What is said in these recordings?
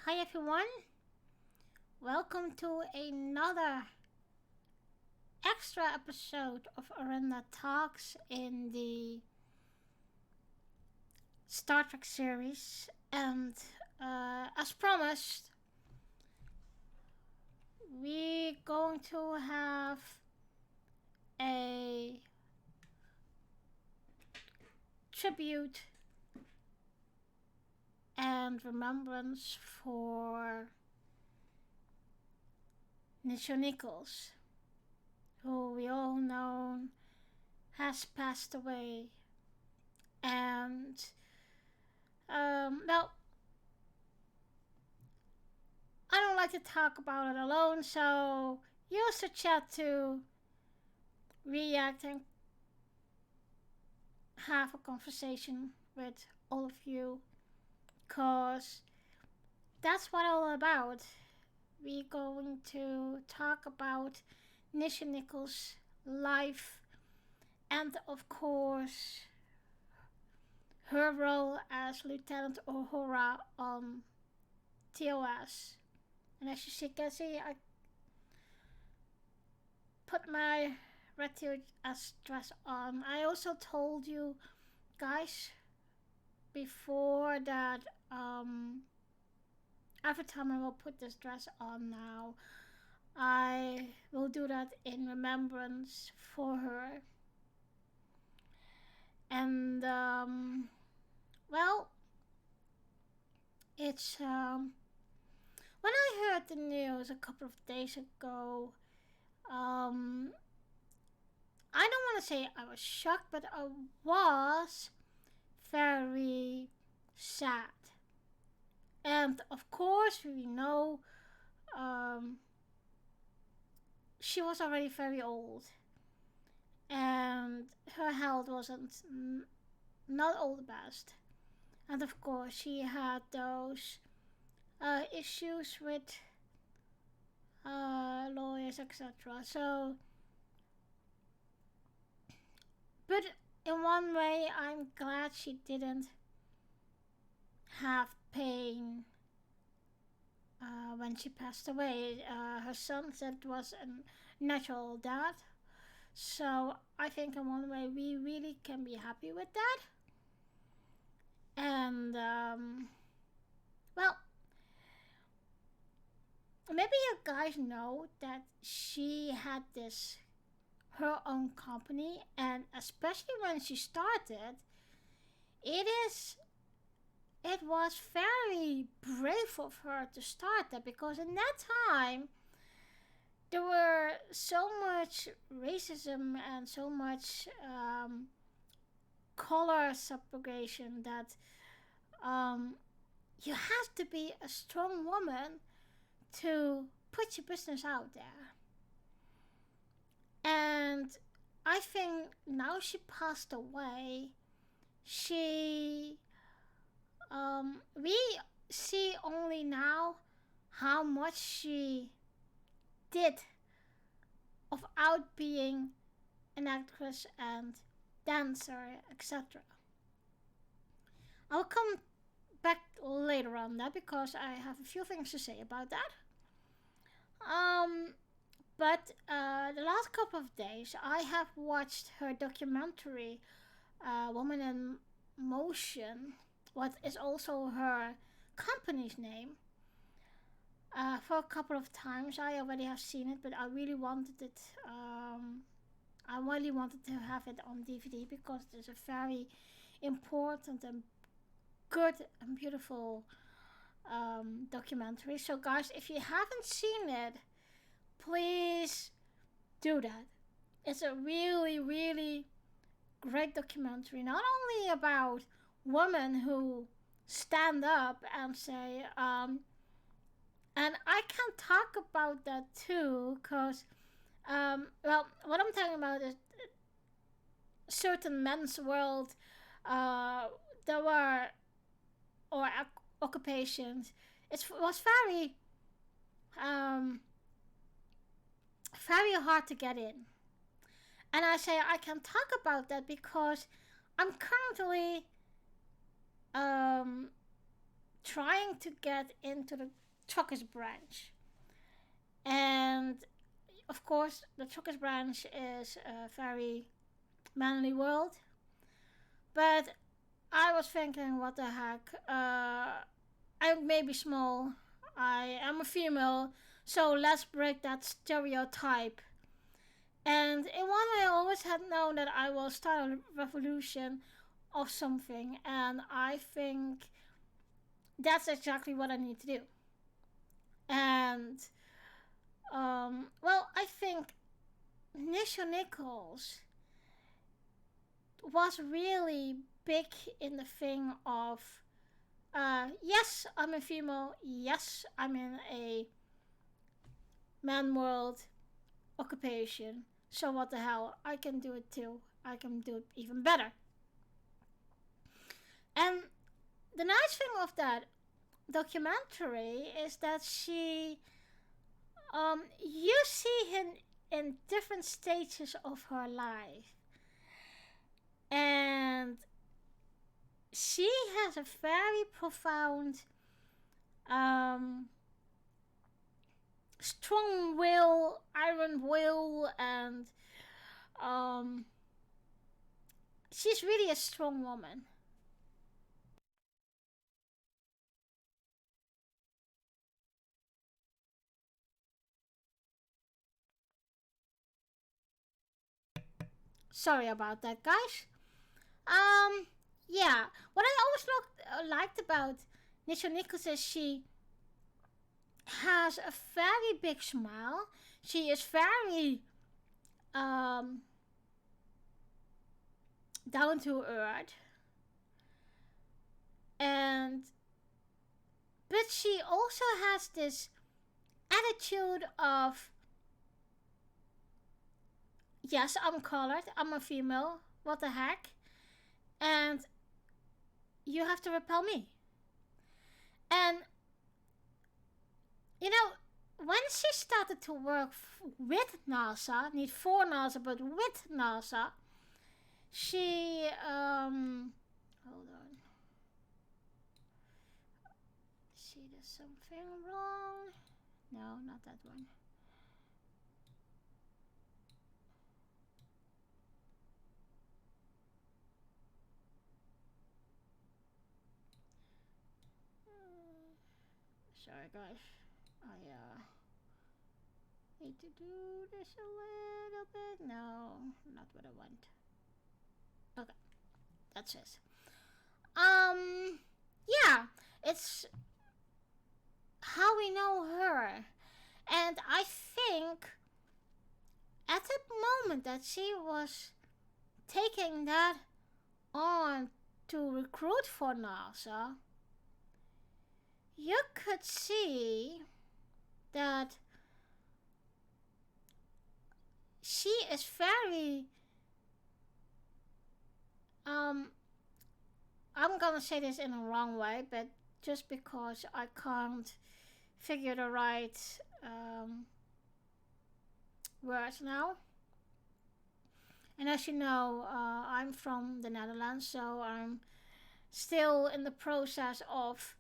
Hi everyone, welcome to another extra episode of Arena Talks in the Star Trek series. And as promised, we're going to have a tribute and remembrance for Nichelle Nichols, who we all know has passed away. And well, I don't like to talk about it alone, so use the chat to react and have a conversation with all of you, cause that's what all about. We're going to talk about Nichelle Nichols' life and of course her role as Lieutenant Uhura on TOS. And as you can see, I put my red TOS dress on. I also told you guys before that every time I will put this dress on now, I will do that in remembrance for her. And well, it's when I heard the news a couple of days ago, I don't want to say I was shocked, but I was very sad. And of course, we know she was already very old, and her health wasn't not all the best. And of course, she had those issues with lawyers, etc. So, but in one way, I'm glad she didn't have pain when she passed away. Her son said it was a natural death. So I think in one way we really can be happy with that. And well, maybe you guys know that she had her own company, and especially when she started, it was very brave of her to start that, because in that time there were so much racism and so much color segregation that you have to be a strong woman to put your business out there. And I think now she passed away, we see only now how much she did without being an actress and dancer, etc. I'll come back later on that because I have a few things to say about that. But the last couple of days I have watched her documentary, Woman in Motion, what is also her company's name, for a couple of times. I already have seen it, but I really wanted it. I really wanted to have it on DVD because it's a very important and good and beautiful documentary. So, guys, if you haven't seen it, please do that. It's a really, really great documentary. Not only about women who stand up and say, and I can talk about that too, because, well, what I'm talking about is certain men's world, there were, or occupations, it was very, very hard to get in. And I say I can talk about that because I'm currently trying to get into the truckers branch. And of course, the truckers branch is a very manly world. But I was thinking, what the heck? I may be small. I am a female. So let's break that stereotype. And in one way, I always had known that I will start a revolution of something. And I think that's exactly what I need to do. And, well, I think Nichelle Nichols was really big in the thing of, yes, I'm a female. Yes, I'm in a man world occupation. So what the hell? I can do it too. I can do it even better. And the nice thing of that documentary is that you see him in different stages of her life. And she has a very profound, strong will, iron will, and she's really a strong woman. Sorry about that, guys. Um, yeah. What I always liked about Nichelle Nichols is she has a very big smile. She is very um, down to earth, and but she also has this attitude of, yes, I'm colored, I'm a female, what the heck, and you have to repel me. And you know, when she started to work with NASA, not for NASA, but with NASA, she, hold on. She did something wrong. No, not that one. Sorry, guys. I need to do this a little bit. No, not what I want. Okay, that's it. Yeah, it's how we know her. And I think at the moment that she was taking that on to recruit for NASA, you could see that she is very, um, I'm gonna say this in a wrong way, but just because I can't figure the right words now. And as you know, I'm from the Netherlands, so I'm still in the process of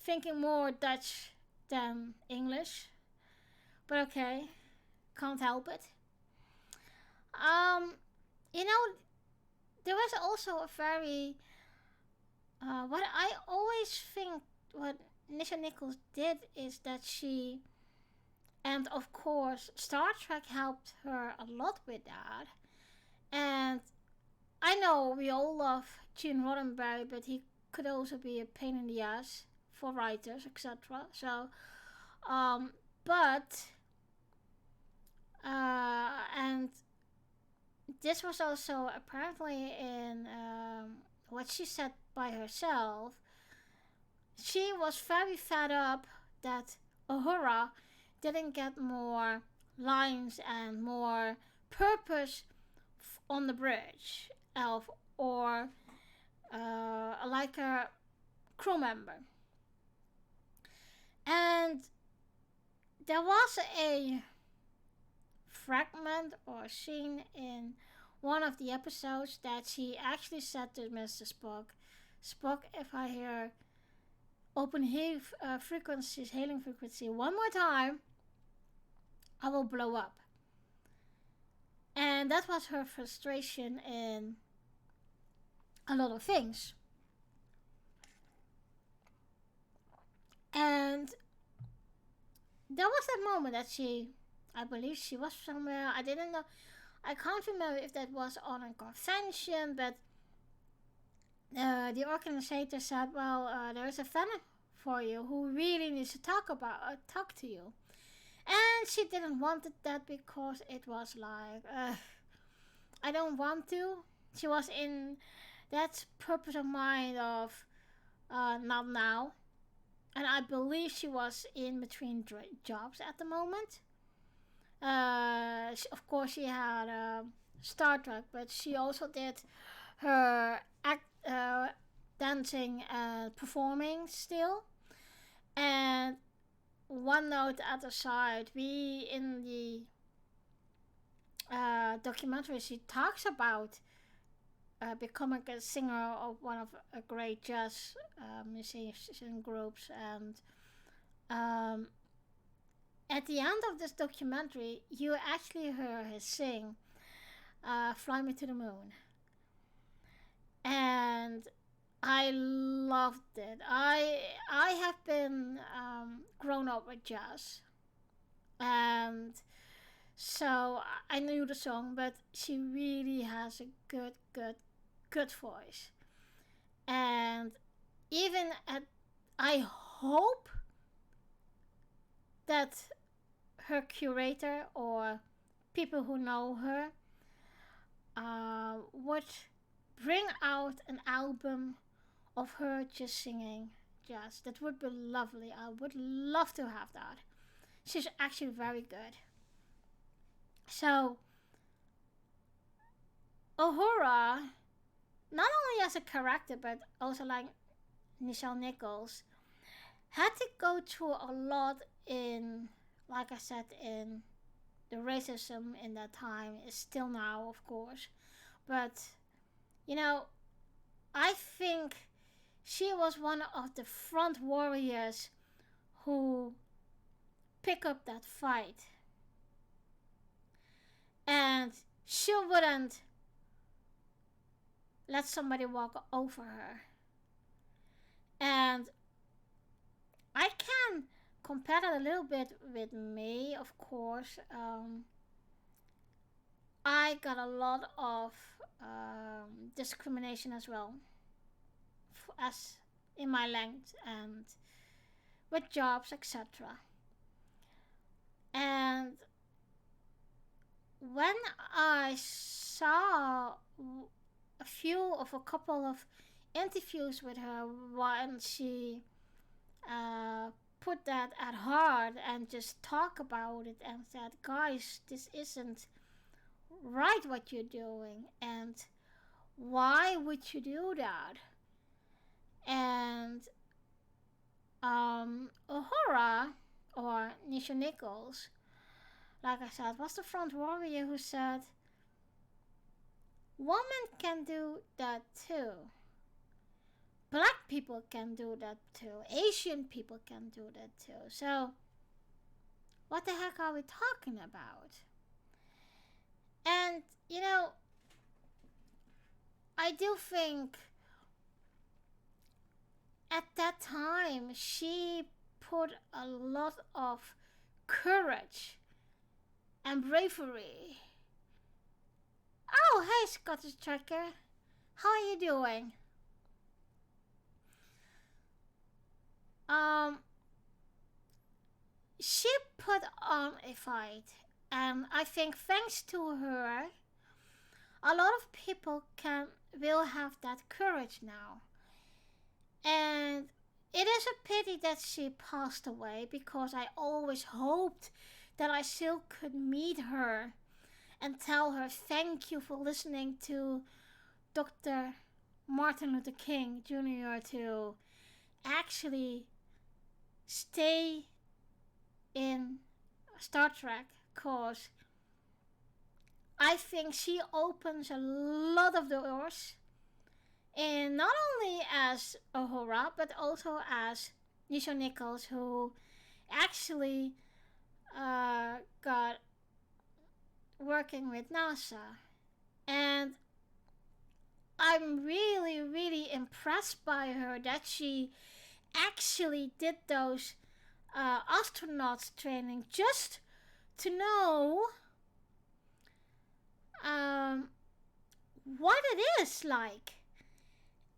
thinking more Dutch than English. But okay, can't help it. Um, you know, there was also a very, what I always think what Nichelle Nichols did is that she, and of course, Star Trek helped her a lot with that. And I know we all love Gene Roddenberry, but he could also be a pain in the ass for writers, etc. So, um, but and this was also apparently in what she said by herself. She was very fed up that Uhura didn't get more lines and more purpose on the bridge of, or like a crew member. And there was a fragment or scene in one of the episodes that she actually said to Mr. Spock, Spock, if I hear open frequencies, hailing frequency one more time, I will blow up. And that was her frustration in a lot of things. And there was that moment that I believe she was somewhere, I didn't know, I can't remember if that was on a convention, but the organizer said, well, there's a fan for you who really needs to talk to you. And she didn't want that because it was like, I don't want to. She was in that purpose of mind of not now. And I believe she was in between jobs at the moment. Of course, she had Star Trek, but she also did her dancing and performing still. And one note at the side, we in the documentary, she talks about becoming a singer of one of a great jazz musician groups, and at the end of this documentary, you actually hear her sing "Fly Me to the Moon," and I loved it. I have been grown up with jazz, and so I knew the song, but she really has a good voice. And even I hope that her curator or people who know her would bring out an album of her just singing jazz. That would be lovely. I would love to have that. She's actually very good. So, Uhura, not only as a character, but also like Nichelle Nichols, had to go through a lot in, like I said, in the racism in that time is still now, of course. But, I think she was one of the front warriors who pick up that fight. And she wouldn't let somebody walk over her. And I can compare that a little bit with me, of course. I got a lot of discrimination as well, as in my length and with jobs, etc. And when I saw a couple of interviews with her when she put that at heart and just talk about it and said, guys, this isn't right what you're doing, and why would you do that? And Uhura, or Nichelle Nichols, like I said, was the front warrior who said, women can do that too. Black people can do that too. Asian people can do that too. So, what the heck are we talking about? And, I do think at that time she put a lot of courage and bravery. Oh, hey, Scottish Tracker. How are you doing? She put on a fight, and I think thanks to her, a lot of people will have that courage now. And it is a pity that she passed away, because I always hoped that I still could meet her and tell her thank you for listening to Dr. Martin Luther King Jr. to actually stay in Star Trek, because I think she opens a lot of doors, and not only as Uhura, but also as Nichelle Nichols, who actually got working with NASA. And I'm really, really impressed by her that she actually did those astronauts training just to know um, what it is like.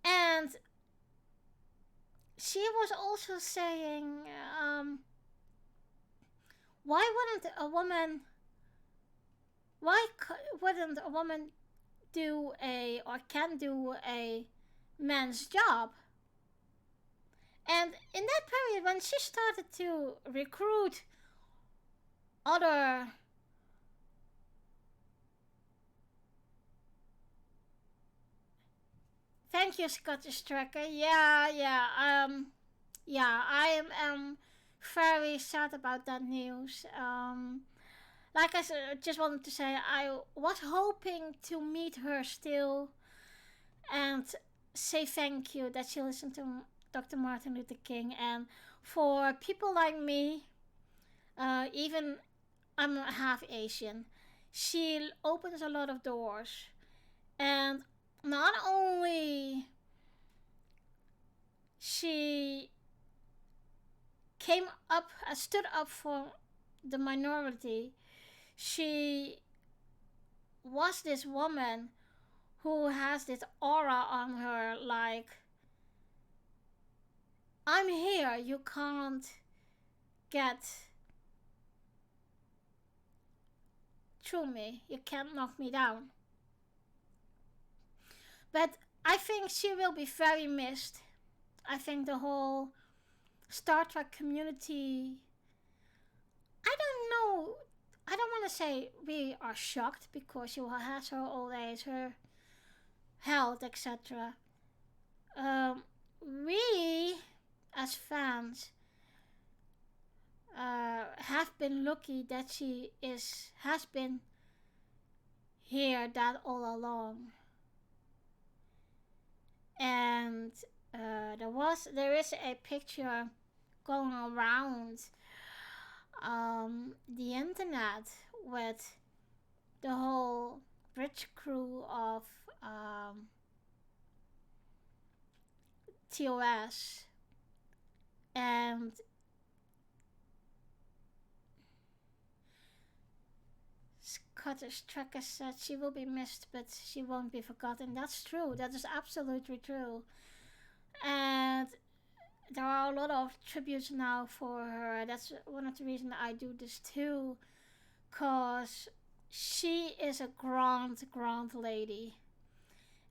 And she was also saying, why wouldn't a woman, wouldn't a woman do a, or can do a man's job? And in that period, when she started to recruit other thank you, Scottish Tracker. Yeah, I am very sad about that news. Like I said, just wanted to say I was hoping to meet her still and say thank you that she listened to Dr. Martin Luther King. And for people like me, even I'm half Asian, she opens a lot of doors. And not only she stood up for the minority, she was this woman who has this aura on her like, I'm here, you can't get through me, you can't knock me down. But I think she will be very missed. I think the whole Star Trek community, I don't know, I don't want to say we are shocked because she has her old age, her health, etc. We, as fans, have been lucky that she has been here that all along. And there is a picture going around the internet with the whole bridge crew of TOS, and Scottish Tracker said she will be missed, but she won't be forgotten. That's true. That is absolutely true. And there are a lot of tributes now for her. That's one of the reasons I do this too, cause she is a grand, grand lady,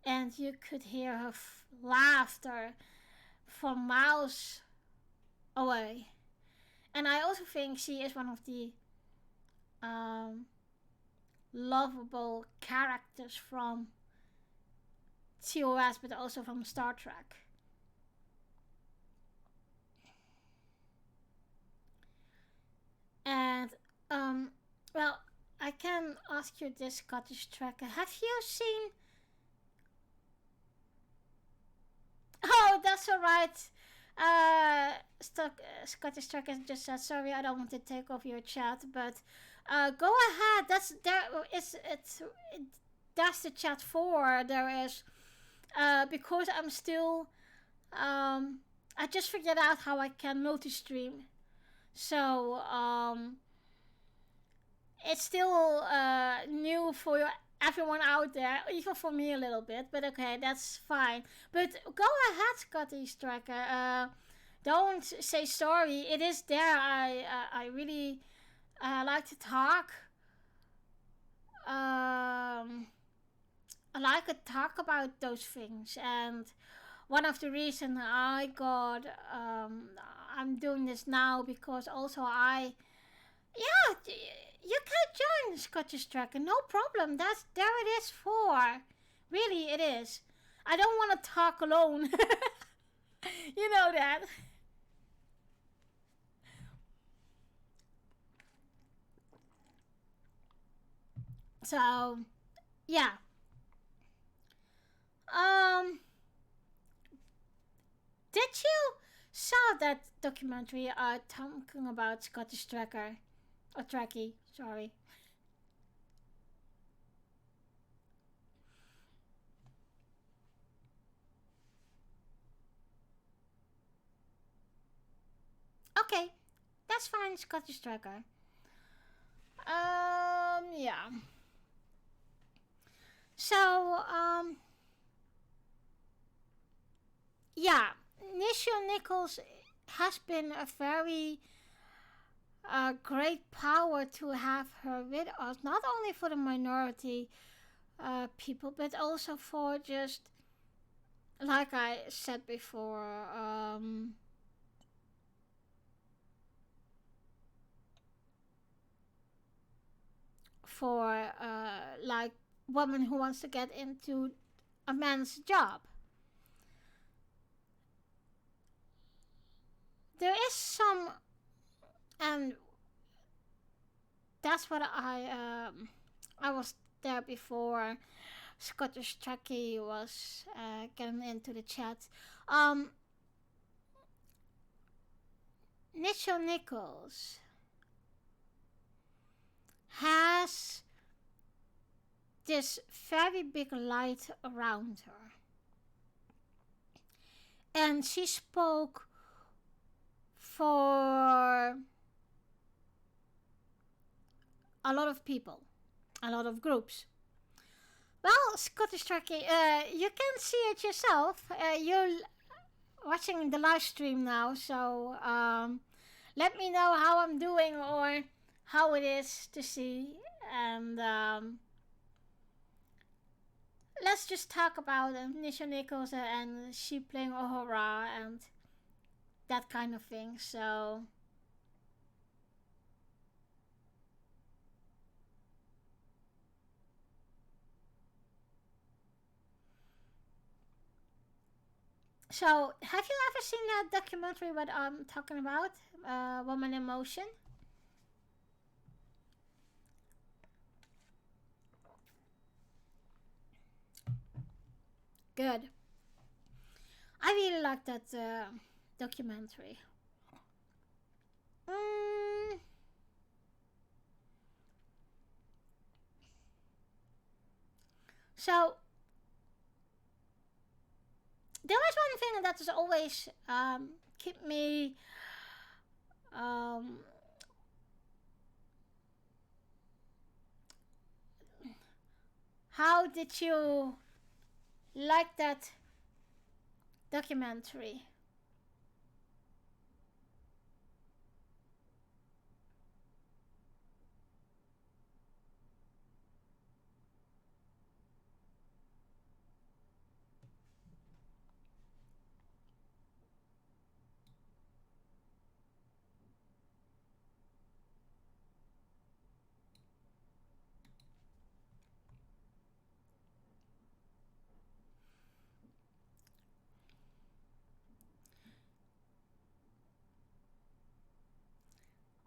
and you could hear her laughter from miles away. And I also think she is one of the lovable characters from TOS, but also from Star Trek. And well, I can ask you this, Scottish Tracker. Have you seen? Oh, that's alright. Scottish Tracker just said, "Sorry, I don't want to take off your chat, but go ahead. That's there. That's the chat for. There is because I'm still I just figured out how I can multi-stream. So it's still new for everyone out there, even for me a little bit. But okay, that's fine. But go ahead, Scotty Striker. Don't say sorry. It is there. I really like to talk. I like to talk about those things, and one of the reasons I got I'm doing this now because also yeah, you can join Scottish Tracker, no problem. That's there it is for. Really, it is. I don't want to talk alone. You know that. So, yeah. Um, did you saw that documentary talking about Scottish Tracker or Trekkie, sorry. Okay, that's fine, Scottish Tracker. Yeah. So, yeah, Nichelle Nichols has been a very great power to have her with us, not only for the minority people, but also for just, like I said before, for like woman who wants to get into a man's job. There is some, and that's what I was there before Scottish Trekkie was getting into the chat. Um, Nichelle Nichols has this very big light around her, and she spoke for a lot of people, a lot of groups. Well, Scottish Trekkie, you can see it yourself. You're watching the live stream now, so let me know how I'm doing or how it is to see. And let's just talk about Nichelle Nichols and she playing Uhura and that kind of thing. So, have you ever seen that documentary what I'm talking about? Woman in Motion? Good. I really like that documentary. Mm, so, there was one thing that has always keep me um, how did you like that documentary?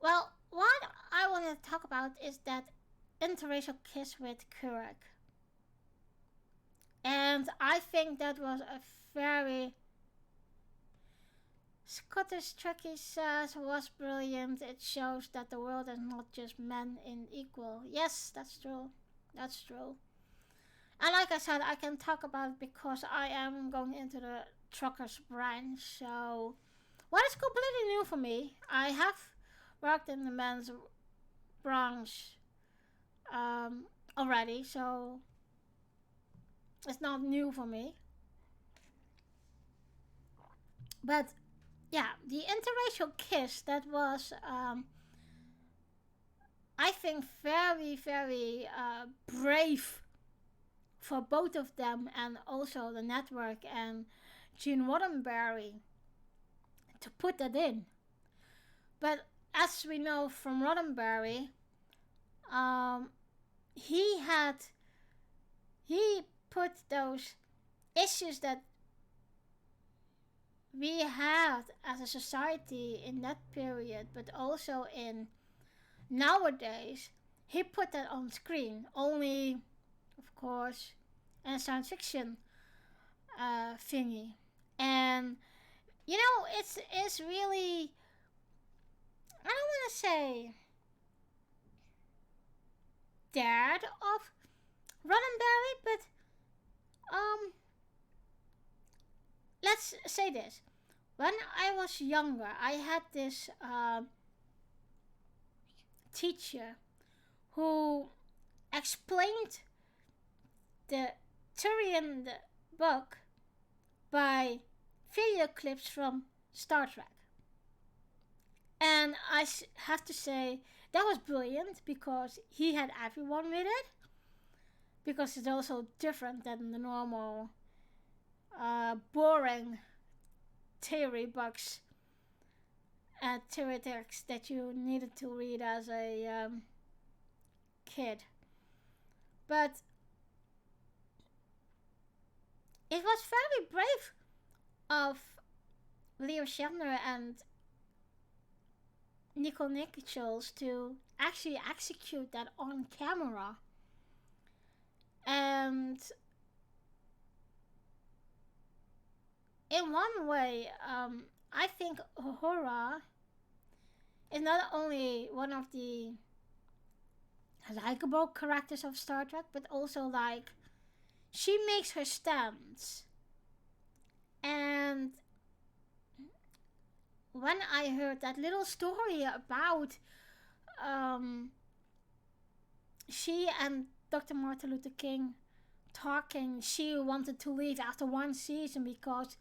Well, what I want to talk about is that interracial kiss with Kurek. And I think that was a very Scottish Trekkie says was brilliant. It shows that the world is not just men in equal. Yes, that's true. That's true. And like I said, I can talk about it because I am going into the truckers branch. So, what is completely new for me? I have worked in the men's branch already, so it's not new for me. But yeah, the interracial kiss that was, I think, very, very brave for both of them and also the network and Gene Roddenberry to put that in. But as we know from Roddenberry, um, he had he put those issues that we had as a society in that period, but also in nowadays, he put that on screen. Only, of course, in a science fiction thingy, and it's really, I don't want to say dad of Roddenberry, but um, let's say this. When I was younger, I had this teacher who explained the theory in the book by video clips from Star Trek. And have to say, that was brilliant because he had everyone with it. Because it's also different than the normal boring theory books and theory texts that you needed to read as a kid. But it was very brave of Leo Shatner and Nichelle Nichols to actually execute that on camera. And in one way, I think Uhura is not only one of the likable characters of Star Trek, but also like she makes her stands. And when I heard that little story about she and Dr. Martin Luther King talking, she wanted to leave after one season because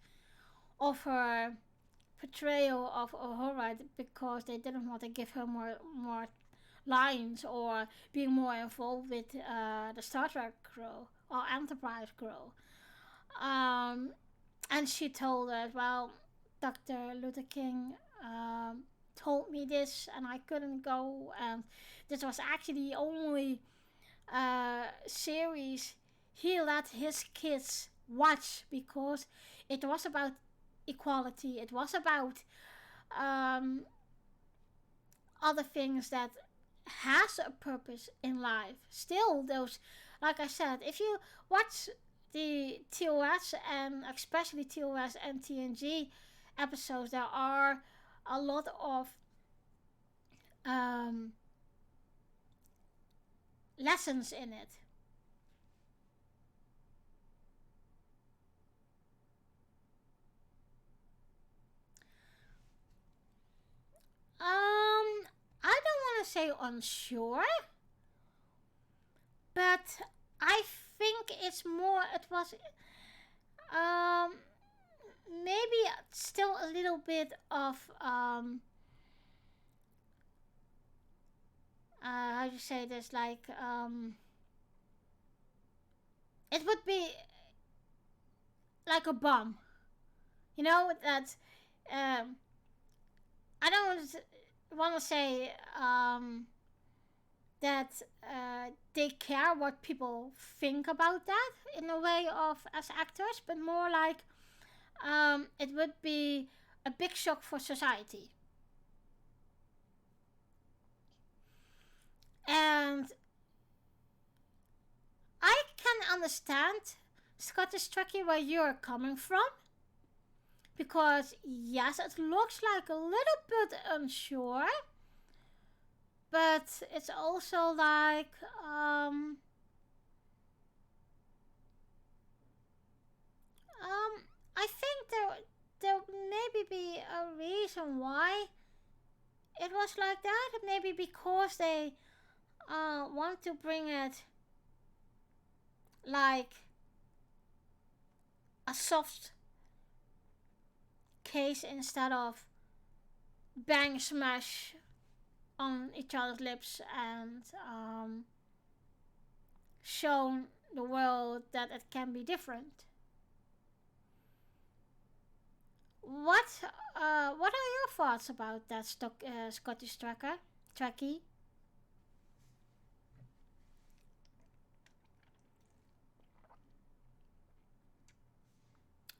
of her portrayal of Uhura, because they didn't want to give her more lines or being more involved with the Star Trek crew or Enterprise crew. And she told us, well, Dr. Luther King told me this and I couldn't go, and this was actually the only series he let his kids watch because it was about equality. It was about other things that has a purpose in life. Still, those, like I said, if you watch the TOS and especially TOS and TNG episodes, there are a lot of lessons in it. I don't want to say unsure, but I think it's more. It was maybe still a little bit of how do you say this? Like it would be like a bomb, you know that. I don't want to say that they care what people think about that in a way of as actors, but more like it would be a big shock for society. And I can understand, Scottish Trekkie, where you're coming from. Because, yes, it looks like a little bit unsure. But it's also like, I think there maybe be a reason why it was like that. Maybe because they want to bring it like a soft case instead of bang smash on each other's lips and show the world that it can be different. What are your thoughts about that Scottish Trekkie?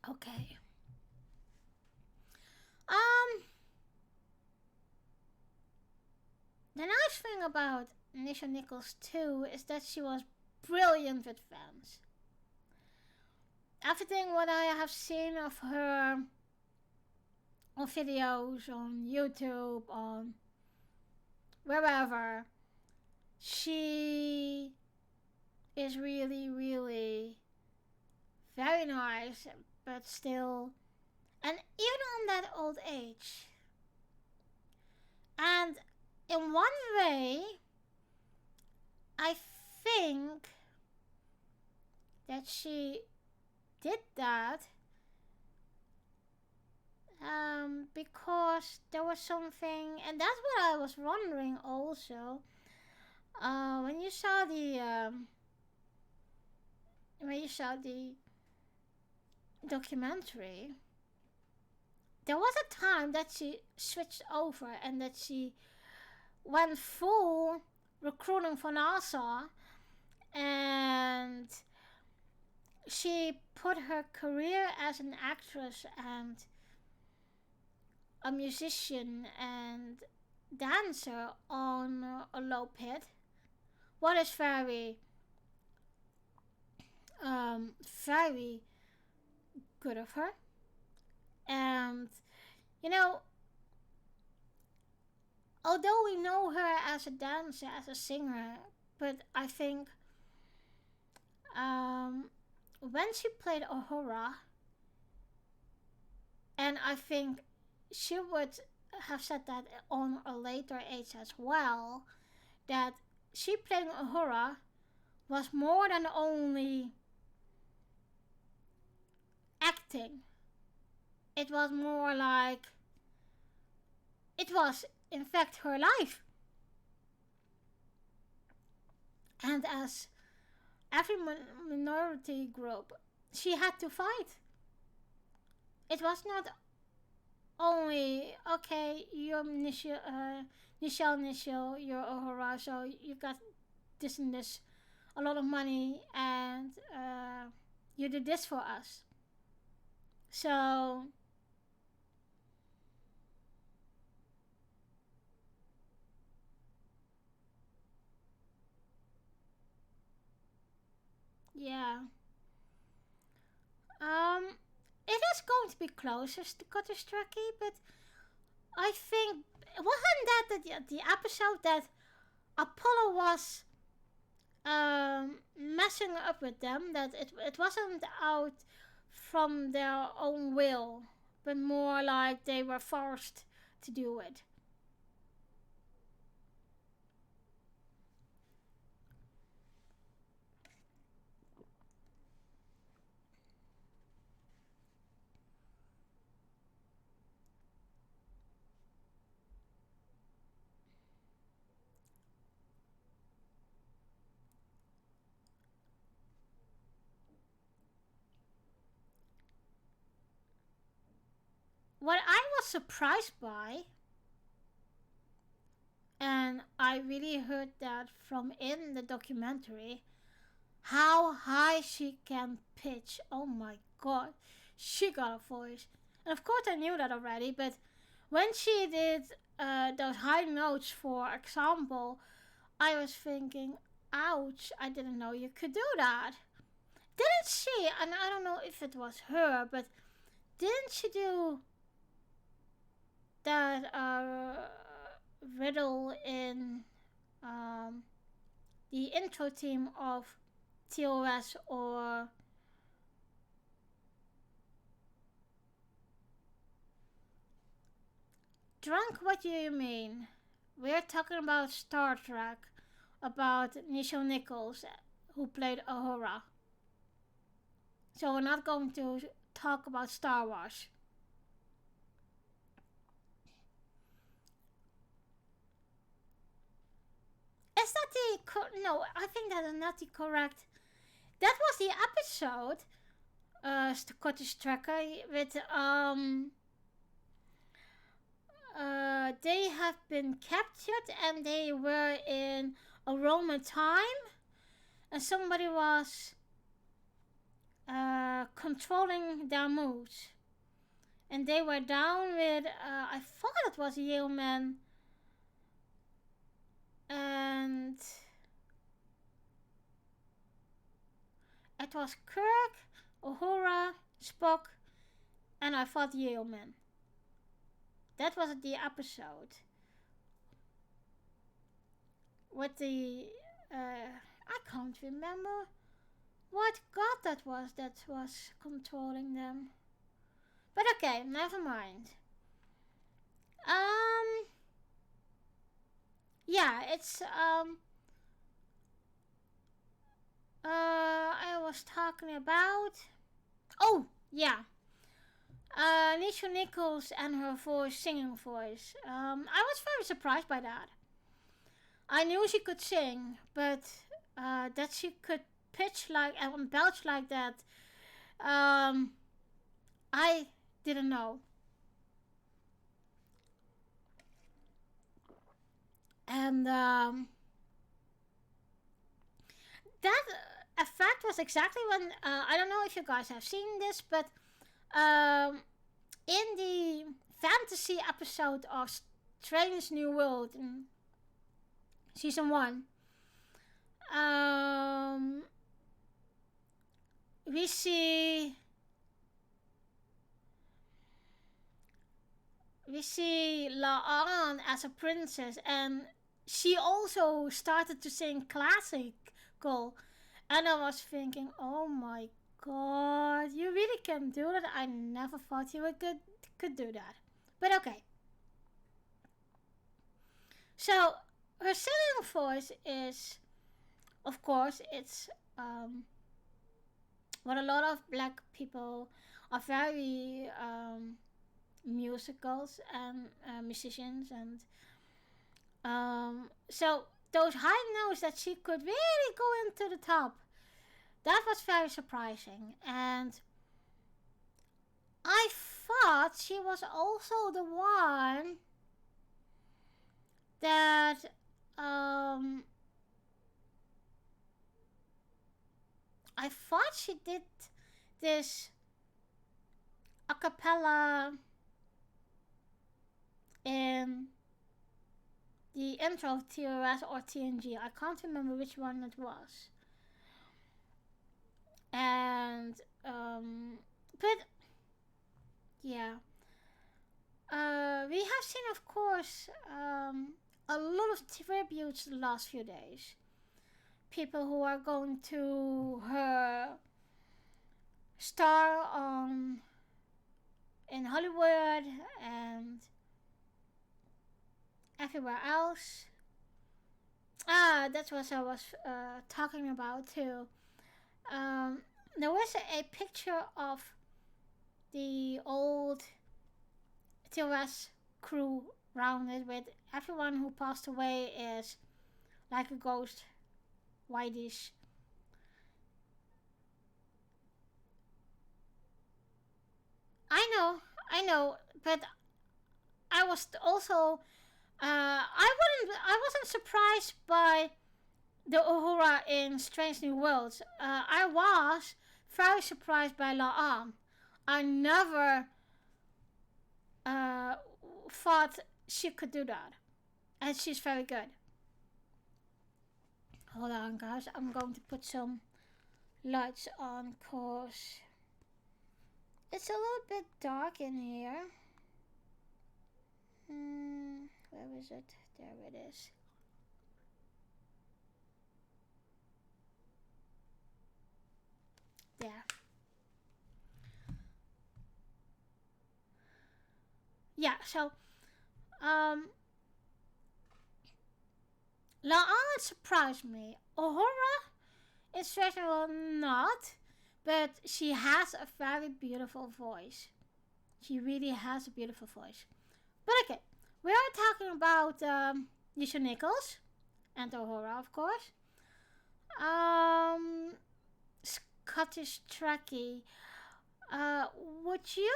Okay. Um, the nice thing about Nichelle Nichols too is that she was brilliant with fans. Everything what I have seen of her on videos on YouTube, on wherever. She is really, really very nice, but still, and even on that old age. And in one way, I think that she did that because there was something, and that's what I was wondering also. When you saw the documentary, there was a time that she switched over and that she went full recruiting for NASA, and she put her career as an actress and a musician and dancer on a low pit. What is very good of her. And you know, although we know her as a dancer, as a singer, but I think when she played Uhura, and I think she would have said that on a later age as well, that she playing Uhura was more than only acting. It was more like, it was in fact her life. And as every minority group, she had to fight. It was not only, okay, you're Nichelle, you're Uhura, so you got this and this, a lot of money, and you did this for us. So yeah, it is going to be closest to Cottage Truckee, but I think, wasn't that the episode that Apollo was messing up with them, that it wasn't out from their own will, but more like they were forced to do it. What I was surprised by, and I really heard that from in the documentary, how high she can pitch. Oh my god, she got a voice. And of course I knew that already, but when she did those high notes, for example, I was thinking, ouch, I didn't know you could do that. Didn't she, and I don't know if it was her, but didn't she do that riddle in the intro theme of TOS, or drunk? What do you mean? We're talking about Star Trek, about Nichelle Nichols, who played Uhura. So we're not going to talk about Star Wars. Is that the no? I think that is not the correct. That was the episode, Scottish Tracker, with they have been captured and they were in a Roman time, and somebody was controlling their moods, and they were down with I thought it was Yeoman and it was Kirk, Uhura, Spock, and I thought Yeoman. that was the episode with the I can't remember what god that was controlling them. But okay, never mind. Um, yeah, it's I was talking about. Oh, yeah. Nichelle Nichols and her voice, singing voice. I was very surprised by that. I knew she could sing, but that she could pitch like and belch like that, um, I didn't know. And that effect was exactly when I don't know if you guys have seen this, but um, in the fantasy episode of Strange New World in season 1, um, we see Laan as a princess, and she also started to sing classical, and I was thinking, oh my god, you really can do that. I never thought you could do that, but okay. So her singing voice is, of course, it's what a lot of black people are very musicals and musicians, and so those high notes that she could really go into the top, that was very surprising. And I thought she was also the one that I thought she did this a cappella in the intro of TOS or TNG. I can't remember which one it was. And but yeah, we have seen, of course, a lot of tributes the last few days. People who are going to her star on in Hollywood and everywhere else. That's what I was talking about too. Um, there was a picture of the old TOS crew rounded with everyone who passed away is like a ghost, whitish. I know, but I was also I wasn't surprised by the Uhura in Strange New Worlds. I was very surprised by La'am. I never uh, thought she could do that, and she's very good. Hold on, guys. I'm going to put some lights on, cause it's a little bit dark in here. Where is it? There it is. There. Yeah, so La'an surprised me. Uhura is certainly not, but she has a very beautiful voice. She really has a beautiful voice. But okay, we are talking about Nichelle Nichols and Uhura, of course. Um, Scottish Trekkie. Would you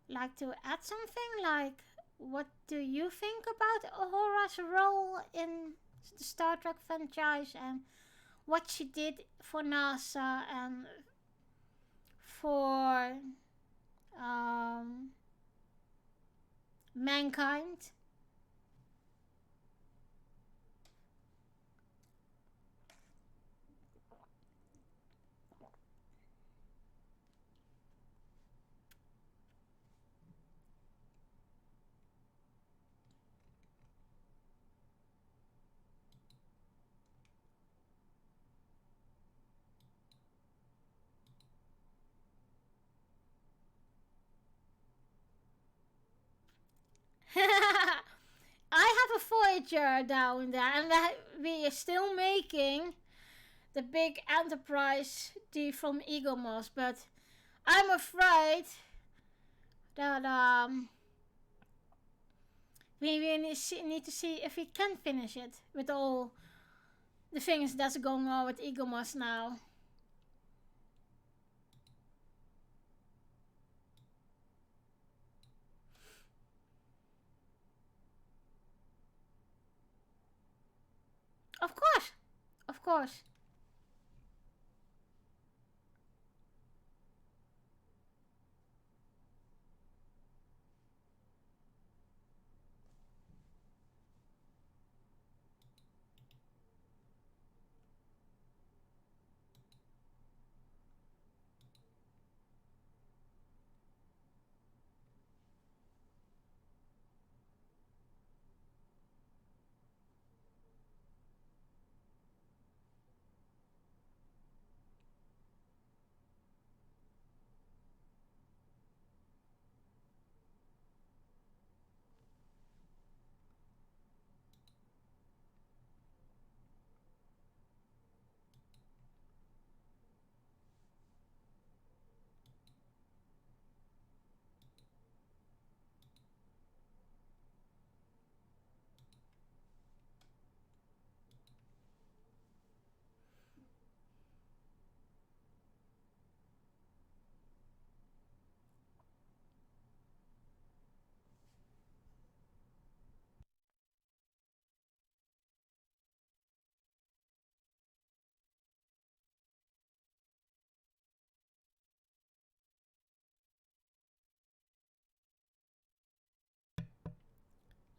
like to add something? Like, what do you think about Uhura's role in the Star Trek franchise and what she did for NASA and for mankind? manager down there, and that we are still making the big enterprise deal from Eaglemoss, but I'm afraid that we really need to see if we can finish it with all the things that's going on with Eaglemoss now. Of course, of course.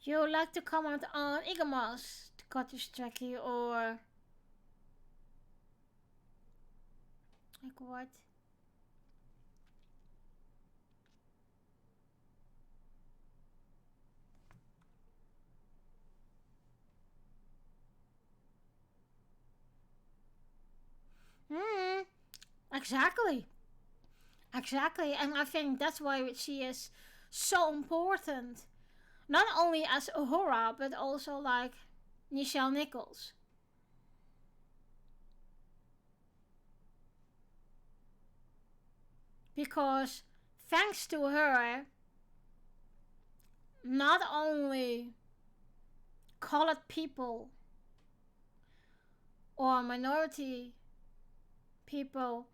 You would like to comment on Eaglemoss, Cottage Jackie, or like what? Hmm. Exactly. Exactly. And I think that's why she is so important. Not only as Uhura, but also like Nichelle Nichols. Because thanks to her, not only colored people or minority people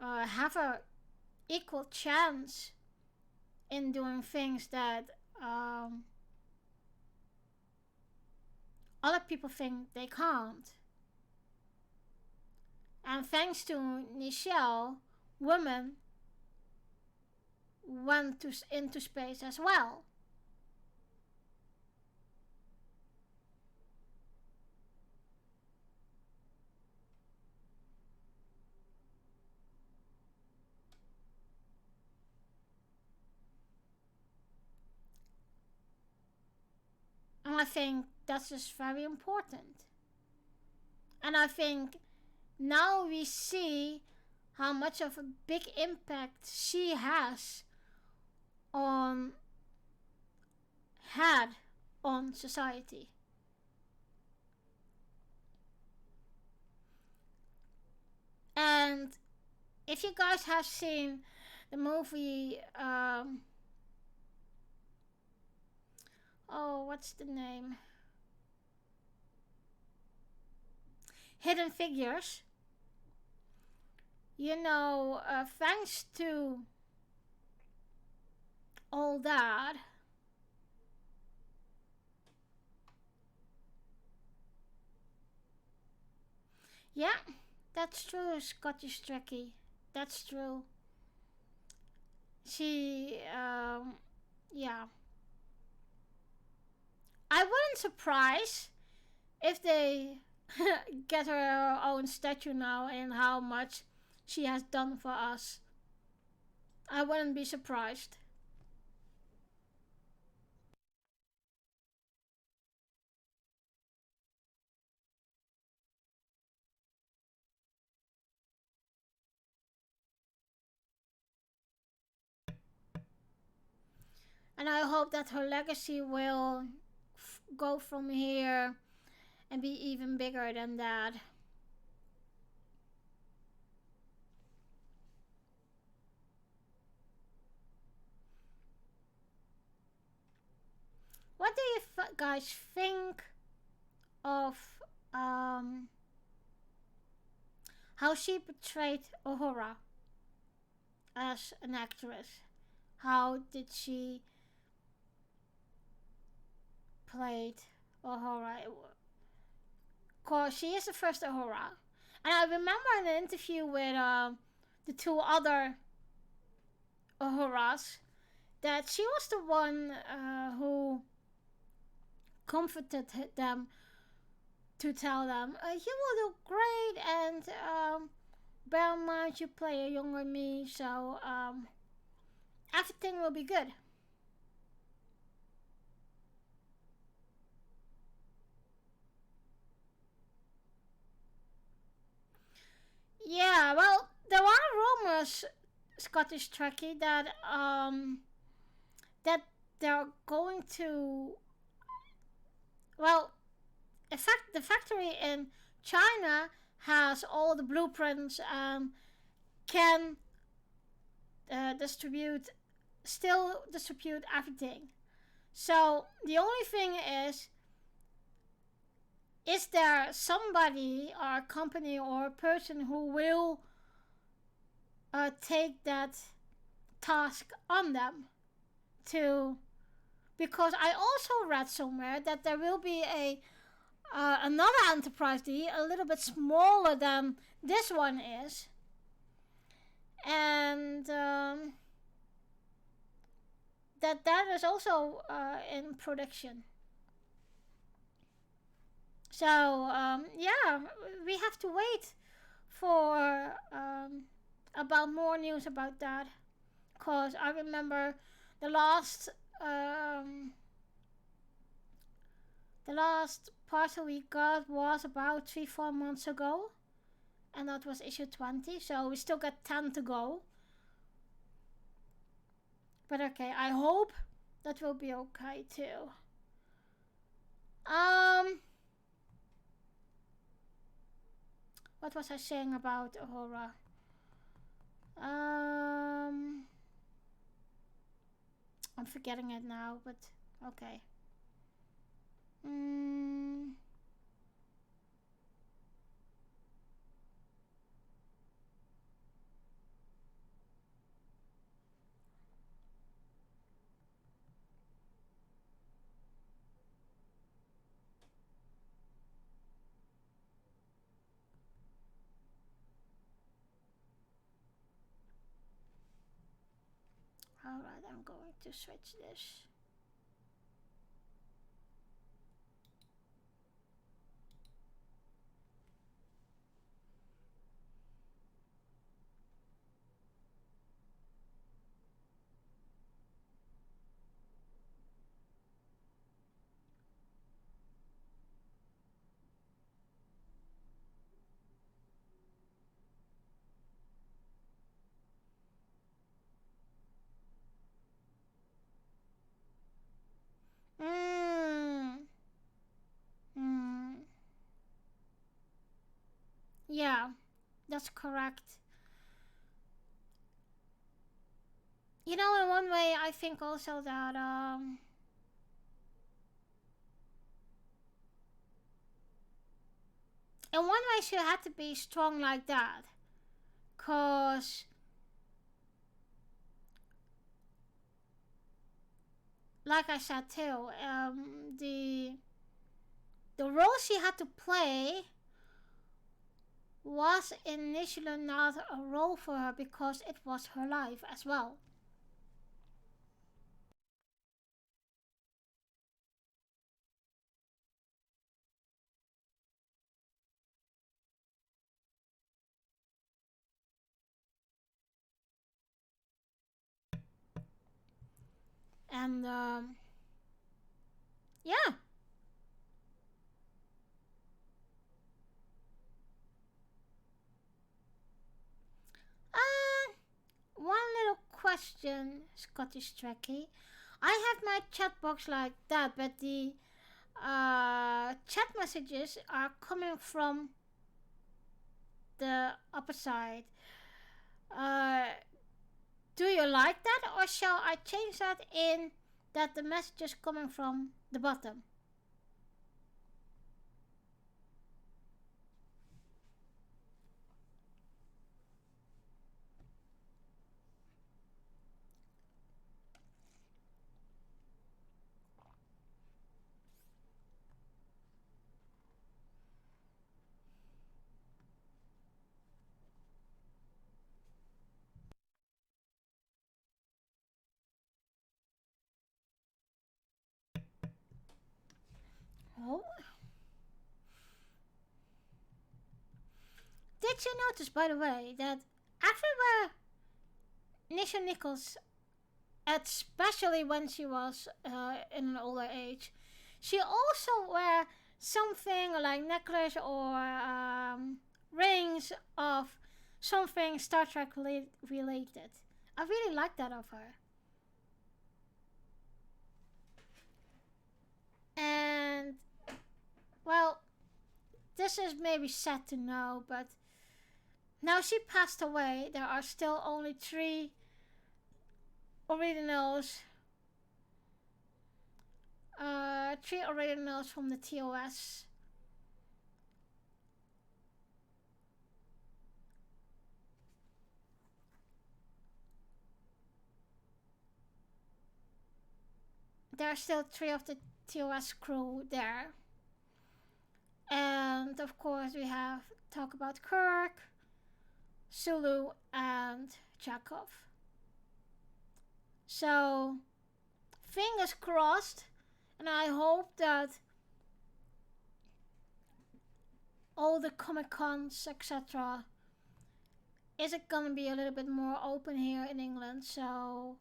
have a equal chance in doing things that um, other people think they can't. And thanks to Nichelle, women went into space as well. And I think that's just very important. And I think now we see how much of a big impact she has on had on society. And if you guys have seen the movie, oh, what's the name? Hidden Figures. You know, thanks to all that, yeah, that's true, Scottish Trekkie. That's true. She, yeah. I wouldn't surprise if they get her own statue now and how much she has done for us. I wouldn't be surprised. And I hope that her legacy will go from here and be even bigger than that. What do you guys think of um, how she portrayed Uhura as an actress? How did she played Uhura? Cause she is the first Uhura, and I remember in an interview with the two other Uhuras that she was the one who comforted them to tell them, you will do great, and bear in mind you play a younger me, so everything will be good. Yeah, well, there are rumors, Scottish Trekkie, that they're going to, well, in fact, the factory in China has all the blueprints and can distribute, still distribute everything. So the only thing is there somebody or company or person who will take that task on them to, because I also read somewhere that there will be a another Enterprise D a little bit smaller than this one is, and that is also in production. So yeah, we have to wait for about more news about that. Cause I remember the last um, the last parcel we got was about 3-4 months ago, and that was issue 20. So we still got 10 to go. But okay, I hope that will be okay too. Um, what was I saying about Aurora? Um, I'm forgetting it now, but okay. Mm, Alright, I'm going to switch this. Mm, mm, yeah, that's correct. You know, in one way, I think also that in one way she had to be strong like that, cause like I said too, the role she had to play was initially not a role for her because it was her life as well. And yeah, uh, one little question, Scottish Trekkie. I have my chat box like that, but the chat messages are coming from the upper side. Uh, do you like that, or shall I change that in that the message is coming from the bottom? Oh. Did you notice, by the way, that everywhere Nichelle Nichols, especially when she was in an older age, she also wear something like necklace or rings of something Star Trek related. I really like that of her. And, well, this is maybe sad to know, but now she passed away. There are still only originals, three originals from the TOS. There are still three of the TOS crew there. And of course we have talk about Kirk, Sulu, and Chekhov. So fingers crossed, and I hope that all the Comic Cons, etc., is it gonna be a little bit more open here in England, so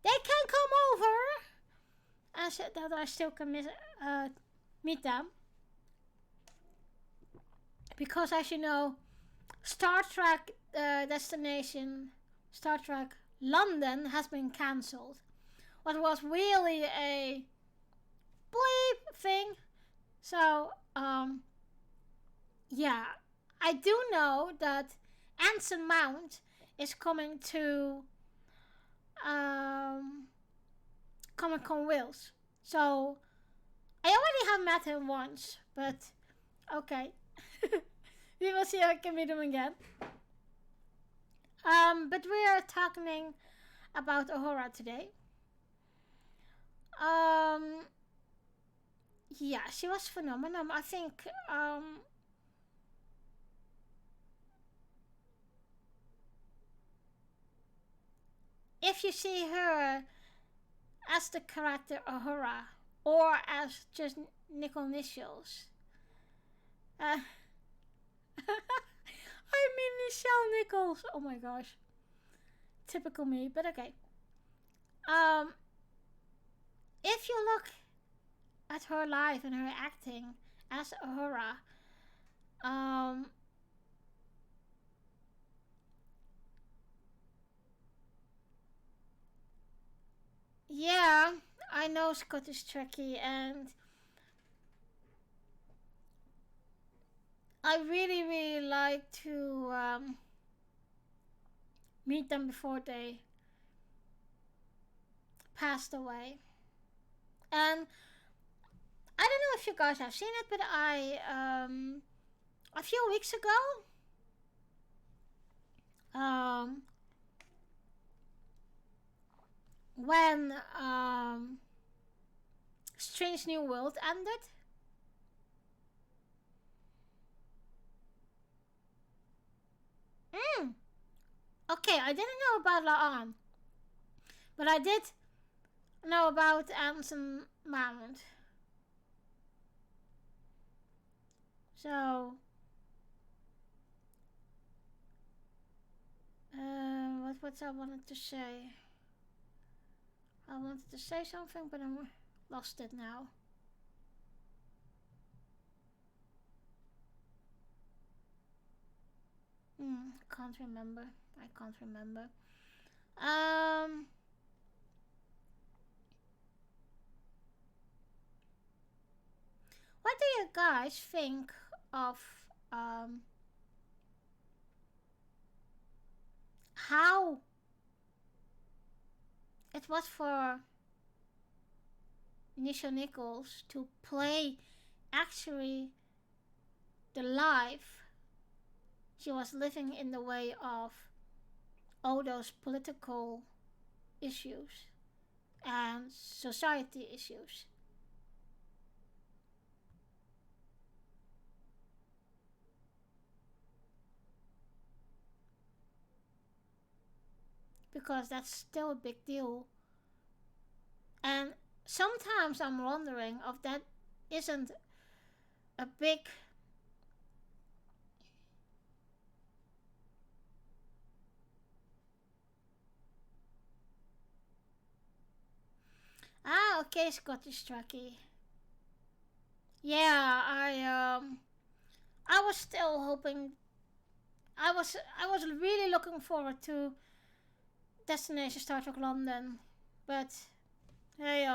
they can come over, and so that I still can meet them. Because as you know, Star Trek destination, Star Trek London, has been cancelled. What was really a bleep thing. So, yeah, I do know that Anson Mount is coming to Comic Con Wales. So, I already have met him once, but okay. We will see if I can meet him again. But we are talking about Uhura today. Yeah, she was phenomenal. I think if you see her as the character Uhura or as just Nichelle Nichols, I mean Nichelle Nichols. Oh my gosh, typical me. But okay. Um, if you look at her life and her acting as Uhura, um, yeah, I know Scott is tricky, and I really, really like to meet them before they passed away. And I don't know if you guys have seen it, but a few weeks ago, um, when Strange New World ended, mm, okay, I didn't know about Laan, but I did know about Anson Mount. So, what I wanted to say? I wanted to say something, but I lost it now. Can't remember. I can't remember. Um, you guys think of um, how it was for Nichelle Nichols to play actually the life she was living in the way of all those political issues and society issues? Because that's still a big deal. And sometimes I'm wondering if that isn't a big. Ah, okay, Scottish Truckee. Yeah, I was still hoping. I was really looking forward to Destination Star Trek London, but hey,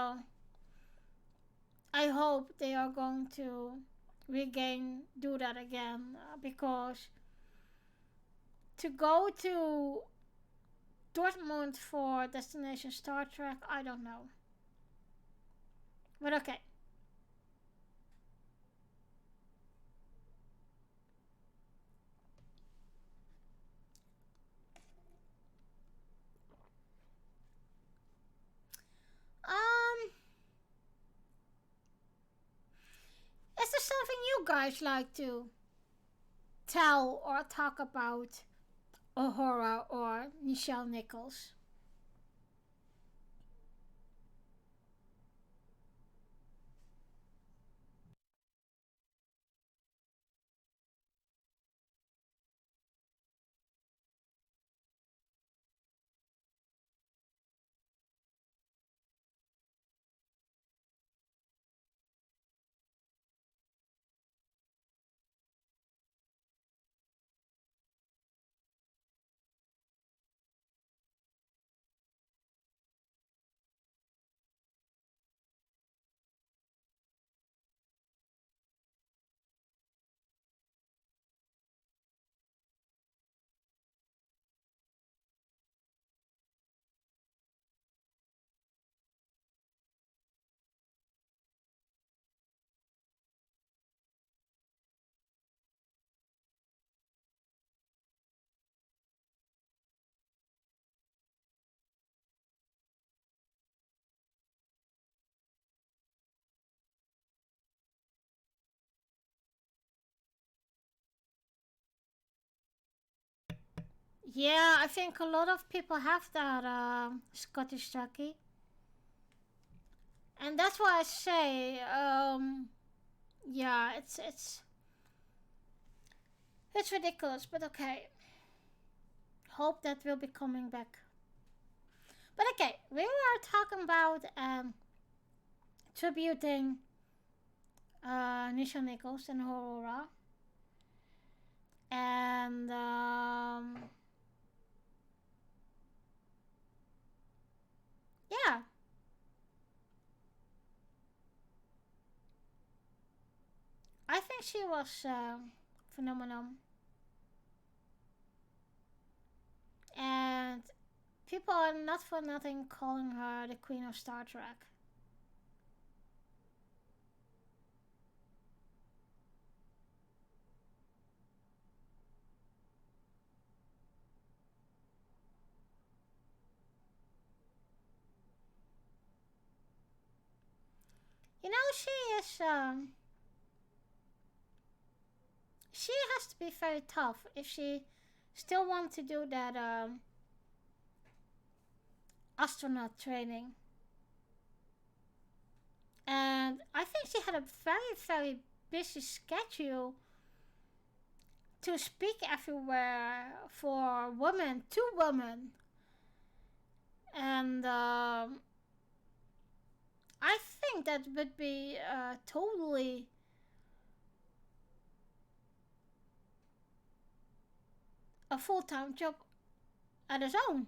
I hope they are going to do that again, because to go to Dortmund for Destination Star Trek, I don't know. But okay. Um, is there something you guys like to tell or talk about Uhura or Nichelle Nichols? Yeah, I think a lot of people have that Scottish Truckee, and that's why I say, yeah, it's ridiculous, but okay. Hope that will be coming back. But okay, we are talking about tributing Nichelle Nichols and Aurora, and yeah, I think she was phenomenal, and people are not for nothing calling her the Queen of Star Trek. You know, she has to be very tough if she still wants to do that astronaut training. And I think she had a very busy schedule to speak everywhere for women to women. And I think that would be totally a full time job at its own.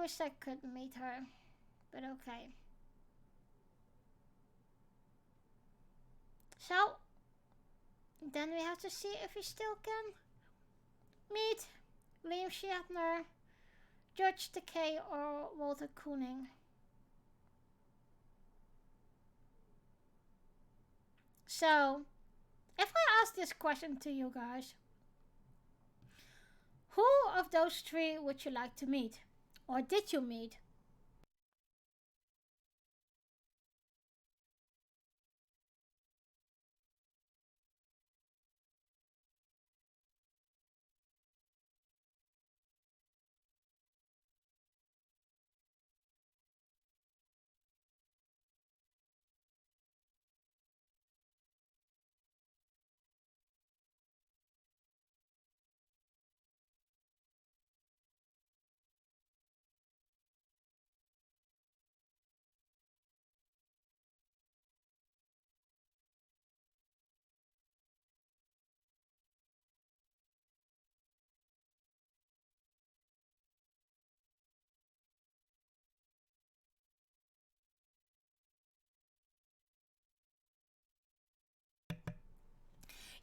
wish I could meet her, but okay. So, then we have to see if we still can meet Liam Shatner, George Takei, or Walter Koenig. So, if I ask this question to you guys, who of those three would you like to meet? Or did you meet?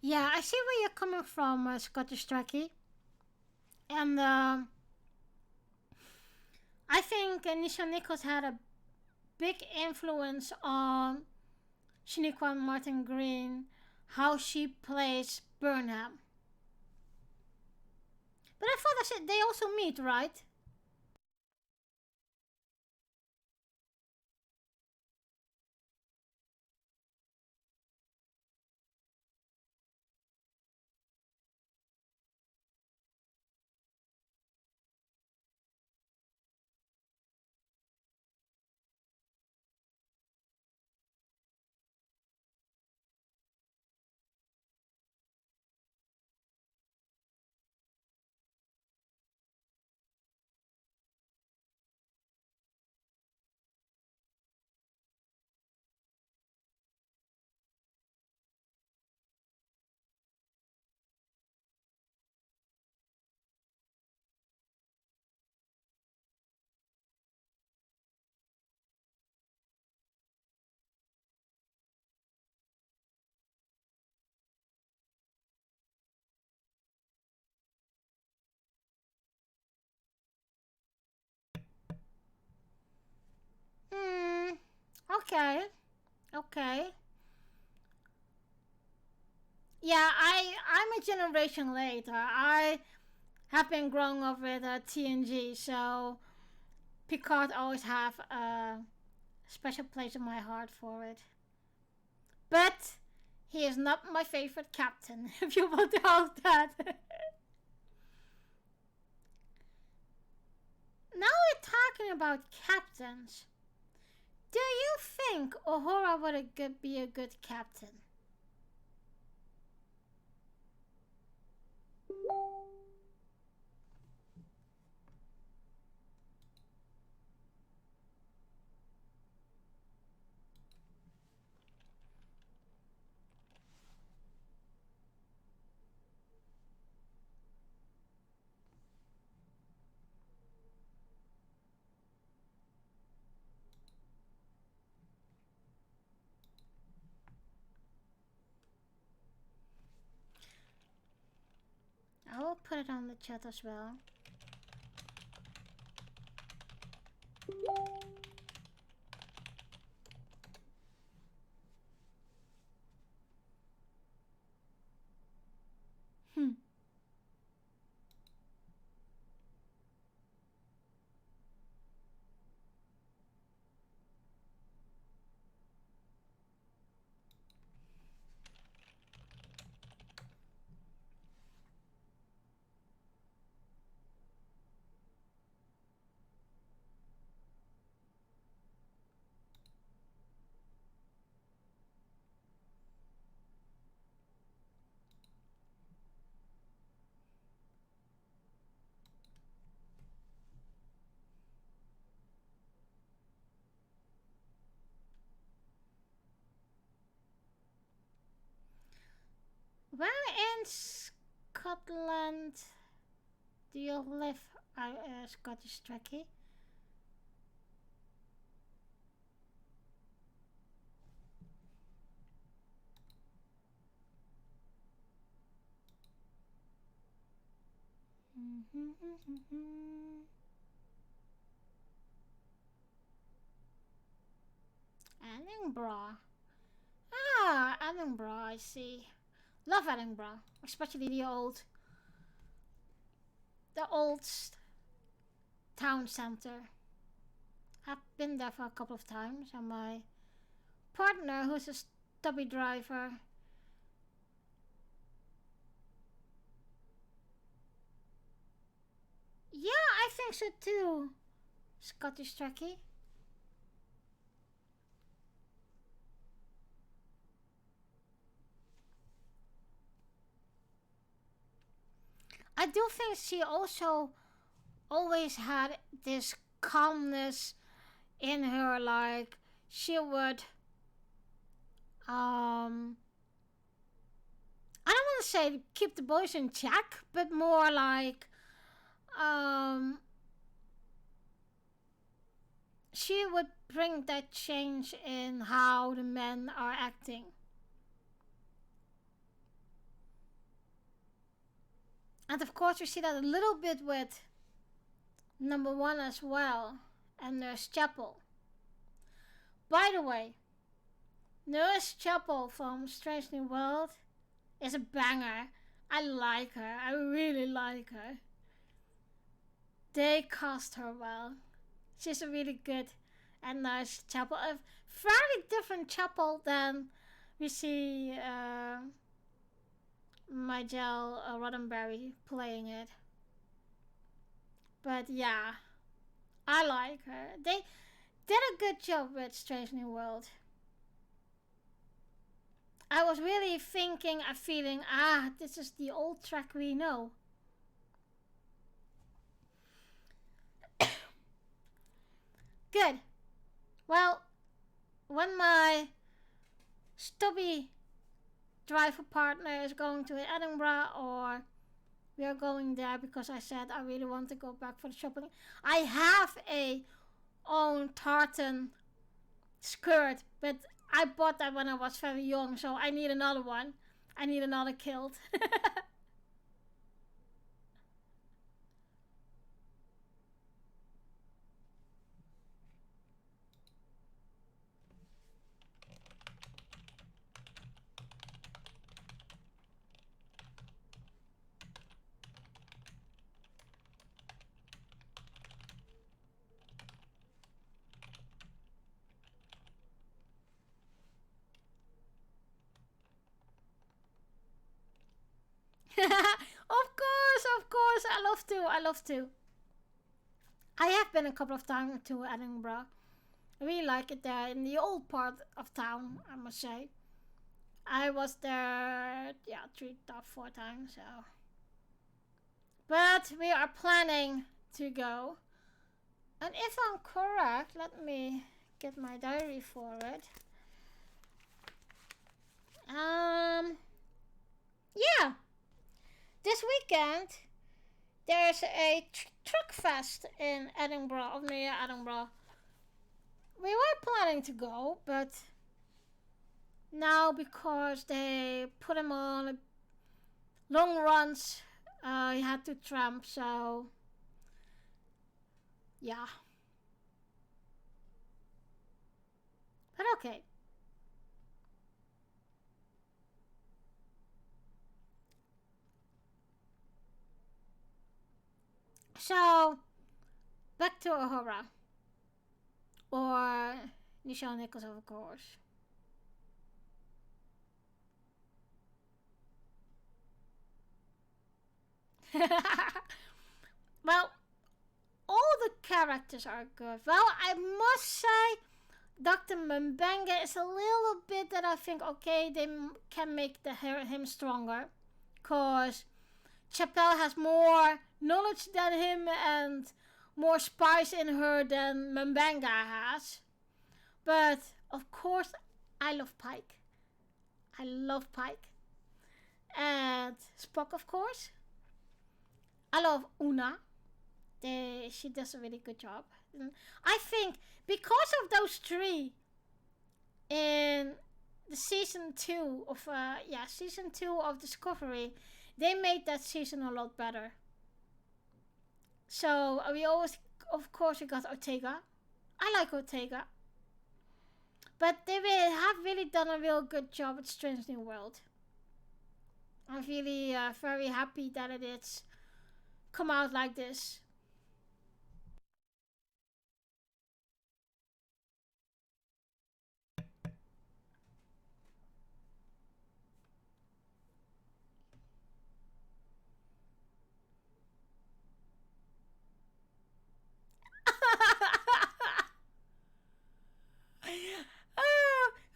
Yeah, I see where you're coming from, Scottish Trekkie. And I think Nichelle Nichols had a big influence on Shaniqua Martin Green, how she plays Burnham. But I thought I said they also meet, right? Hmm. Okay. Okay. Yeah, I'm a generation later. I have been growing up with TNG, so Picard always have a special place in my heart for it. But he is not my favorite captain, if you want to hold that. Now we're talking about captains. Do you think Uhura would be a good captain? I will put it on the chat as well. Hmm. Where in Scotland do you live, Scottish Trekkie? Edinburgh. Ah, Edinburgh, I see. Love Edinburgh, especially the old town center. I've been there for a couple of times, and my partner, who's a stubby driver, yeah, I think so too. Scottish Trekkie. I do think she also always had this calmness in her, like she would um I don't want to say keep the boys in check, but more like um she would bring that change in how the men are acting. And of course you see that a little bit with number one as well, and Nurse Chapel. By the way, Nurse Chapel from Strange New World is a banger. I like her. I really like her. They cast her well. She's a really good and nice Chapel. A very different Chapel than we see Nigel Roddenberry playing it. But yeah, I like her. They did a good job with Strange New World. I was really thinking and feeling, this is the old track we know. Good. Well, when my stubby driver partner is going to Edinburgh, or we are going there because I said I really want to go back for the shopping, I have a own tartan skirt, but I bought that when I was very young, so I need another one. I need another kilt. Of course, I love to. I love to. I have been a couple of times to Edinburgh. I really like it there in the old part of town, I must say. I was there, yeah, 3 or 4 times, so. But we are planning to go. And if I'm correct, let me get my diary for it. Yeah, this weekend there's a truck fest in Edinburgh, or near Edinburgh. We were planning to go, but now because they put him on long runs, he had to tramp, so yeah. But okay. So, back to Uhura. Or Nichelle Nichols, of course. Well, all the characters are good. Well, I must say, Dr. Mbanga is a little bit that I think, okay, they can make him stronger. Because Chappelle has more knowledge than him and more spice in her than Mbanga has. But, of course, I love Pike. I love Pike. And Spock, of course. I love Una. She does a really good job. I think because of those three in the season 2 of Discovery, they made that season a lot better. So we always, of course, we got Ortega. I like Ortega, but they have really done a real good job at Strange New World. I'm really very happy that it is come out like this.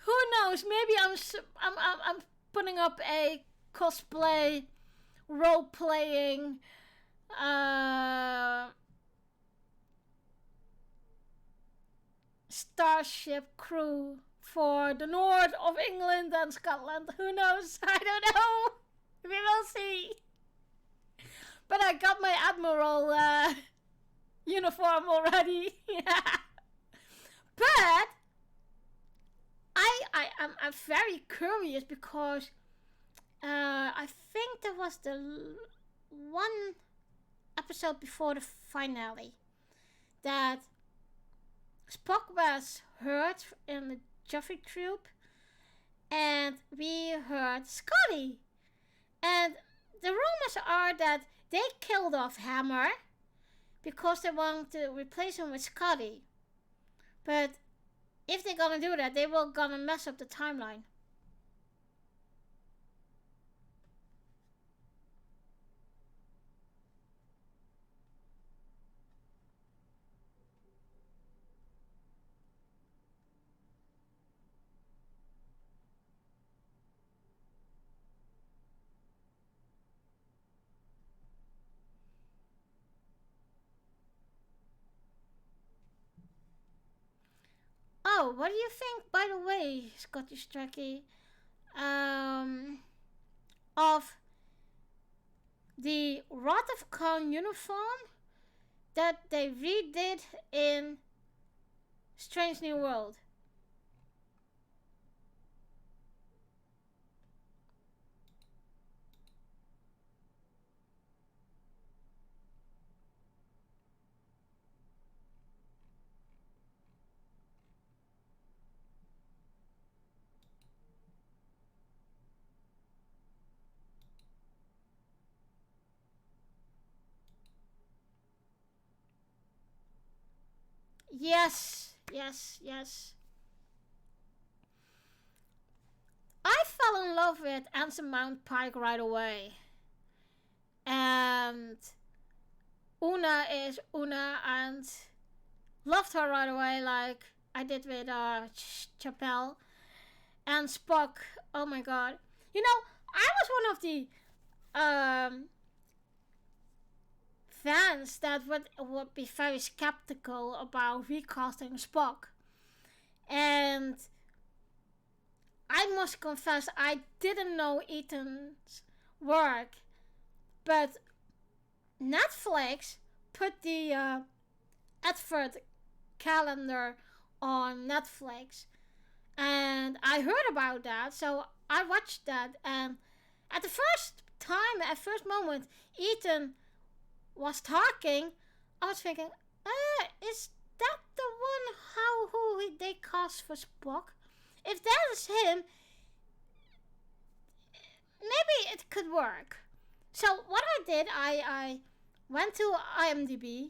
Who knows? Maybe I'm putting up a cosplay role playing uh, starship crew for the north of England and Scotland. Who knows? I don't know. We will see. But I got my admiral uniform already. But I'm very curious because I think there was the one episode before the finale that Spock was heard in the Joffrey troop, and we heard Scotty. And the rumors are that they killed off Hammer because they want to replace him with Scotty. But if they're gonna do that, they will gonna mess up the timeline. Oh, what do you think, by the way, Scotty Stracky, of the Wrath of Khan uniform that they redid in Strange New World? Yes, yes, yes. I fell in love with Anson Mount Pike right away. And Una is Una, and loved her right away, like I did with Chapelle. And Spock, oh my god. You know, I was one of the fans that would be very skeptical about recasting Spock. And I must confess, I didn't know Ethan's work, but Netflix put the advert calendar on Netflix, and I heard about that, so I watched that. And at the first time, at first moment, Ethan was talking, I was thinking, is that the one who they cast for Spock? If that is him, maybe it could work. So what I did, I went to IMDb,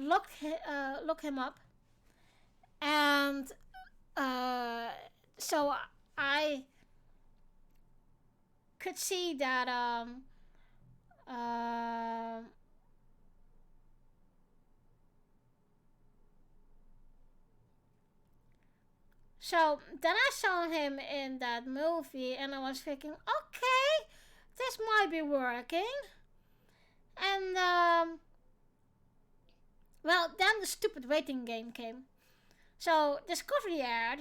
look him up, and so I could see that so then I saw him in that movie, and I was thinking, okay, this might be working. And well, then the stupid waiting game came. So Discovery aired.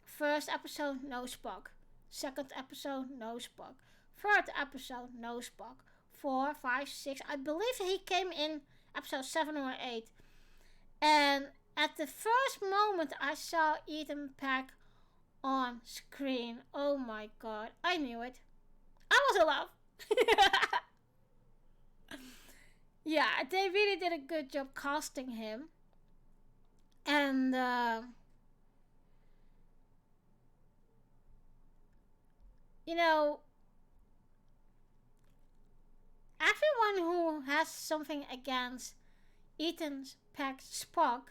First episode, no Spock. Second episode, no Spock. Third episode, no Spock. 4, 5, 6. I believe he came in episode 7 or 8. And at the first moment I saw Ethan Peck on screen, oh my god, I knew it. I was in love. Yeah, they really did a good job casting him. And you know, everyone who has something against Ethan's Peck Spock,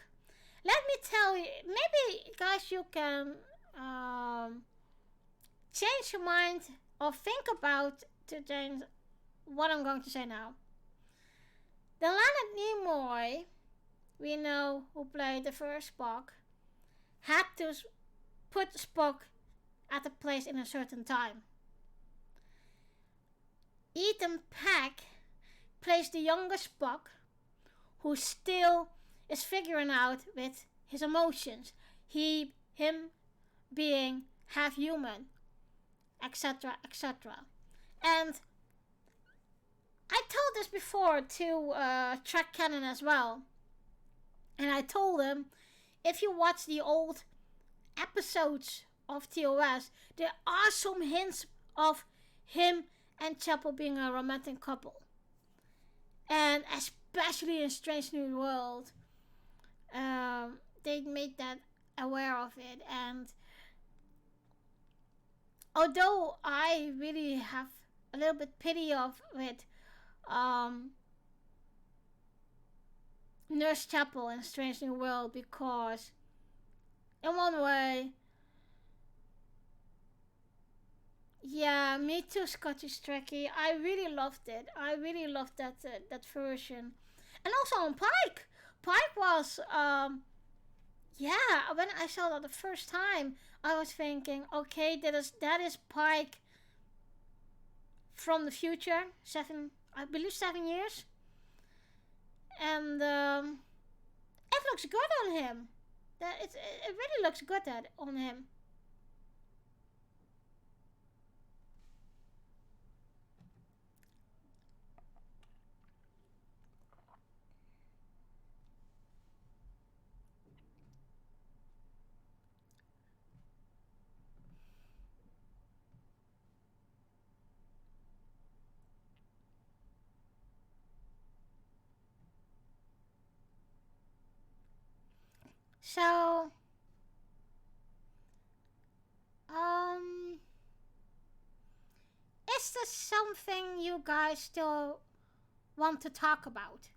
let me tell you, maybe guys, you can um, change your mind or think about to change what I'm going to say now. The Leonard Nimoy, we know who played the first Spock, had to put Spock at a place in a certain time. Ethan Peck plays the younger Spock, who still is figuring out with his emotions. Him being half human, etc., etc. And I told this before to Track Cannon as well. And I told him, if you watch the old episodes of TOS, there are some hints of him and Chapel being a romantic couple. And especially in Strange New World, they made that aware of it. And although I really have a little bit pity of with um, Nurse Chapel in Strange New World, because in one way, yeah, me too, Scottish Trekkie. I really loved it. I really loved that version, and also on Pike. Pike was yeah. When I saw that the first time, I was thinking, okay, that is Pike from the future. I believe 7 years, and it looks good on him. It really looks good on him. So, um, is this something you guys still want to talk about?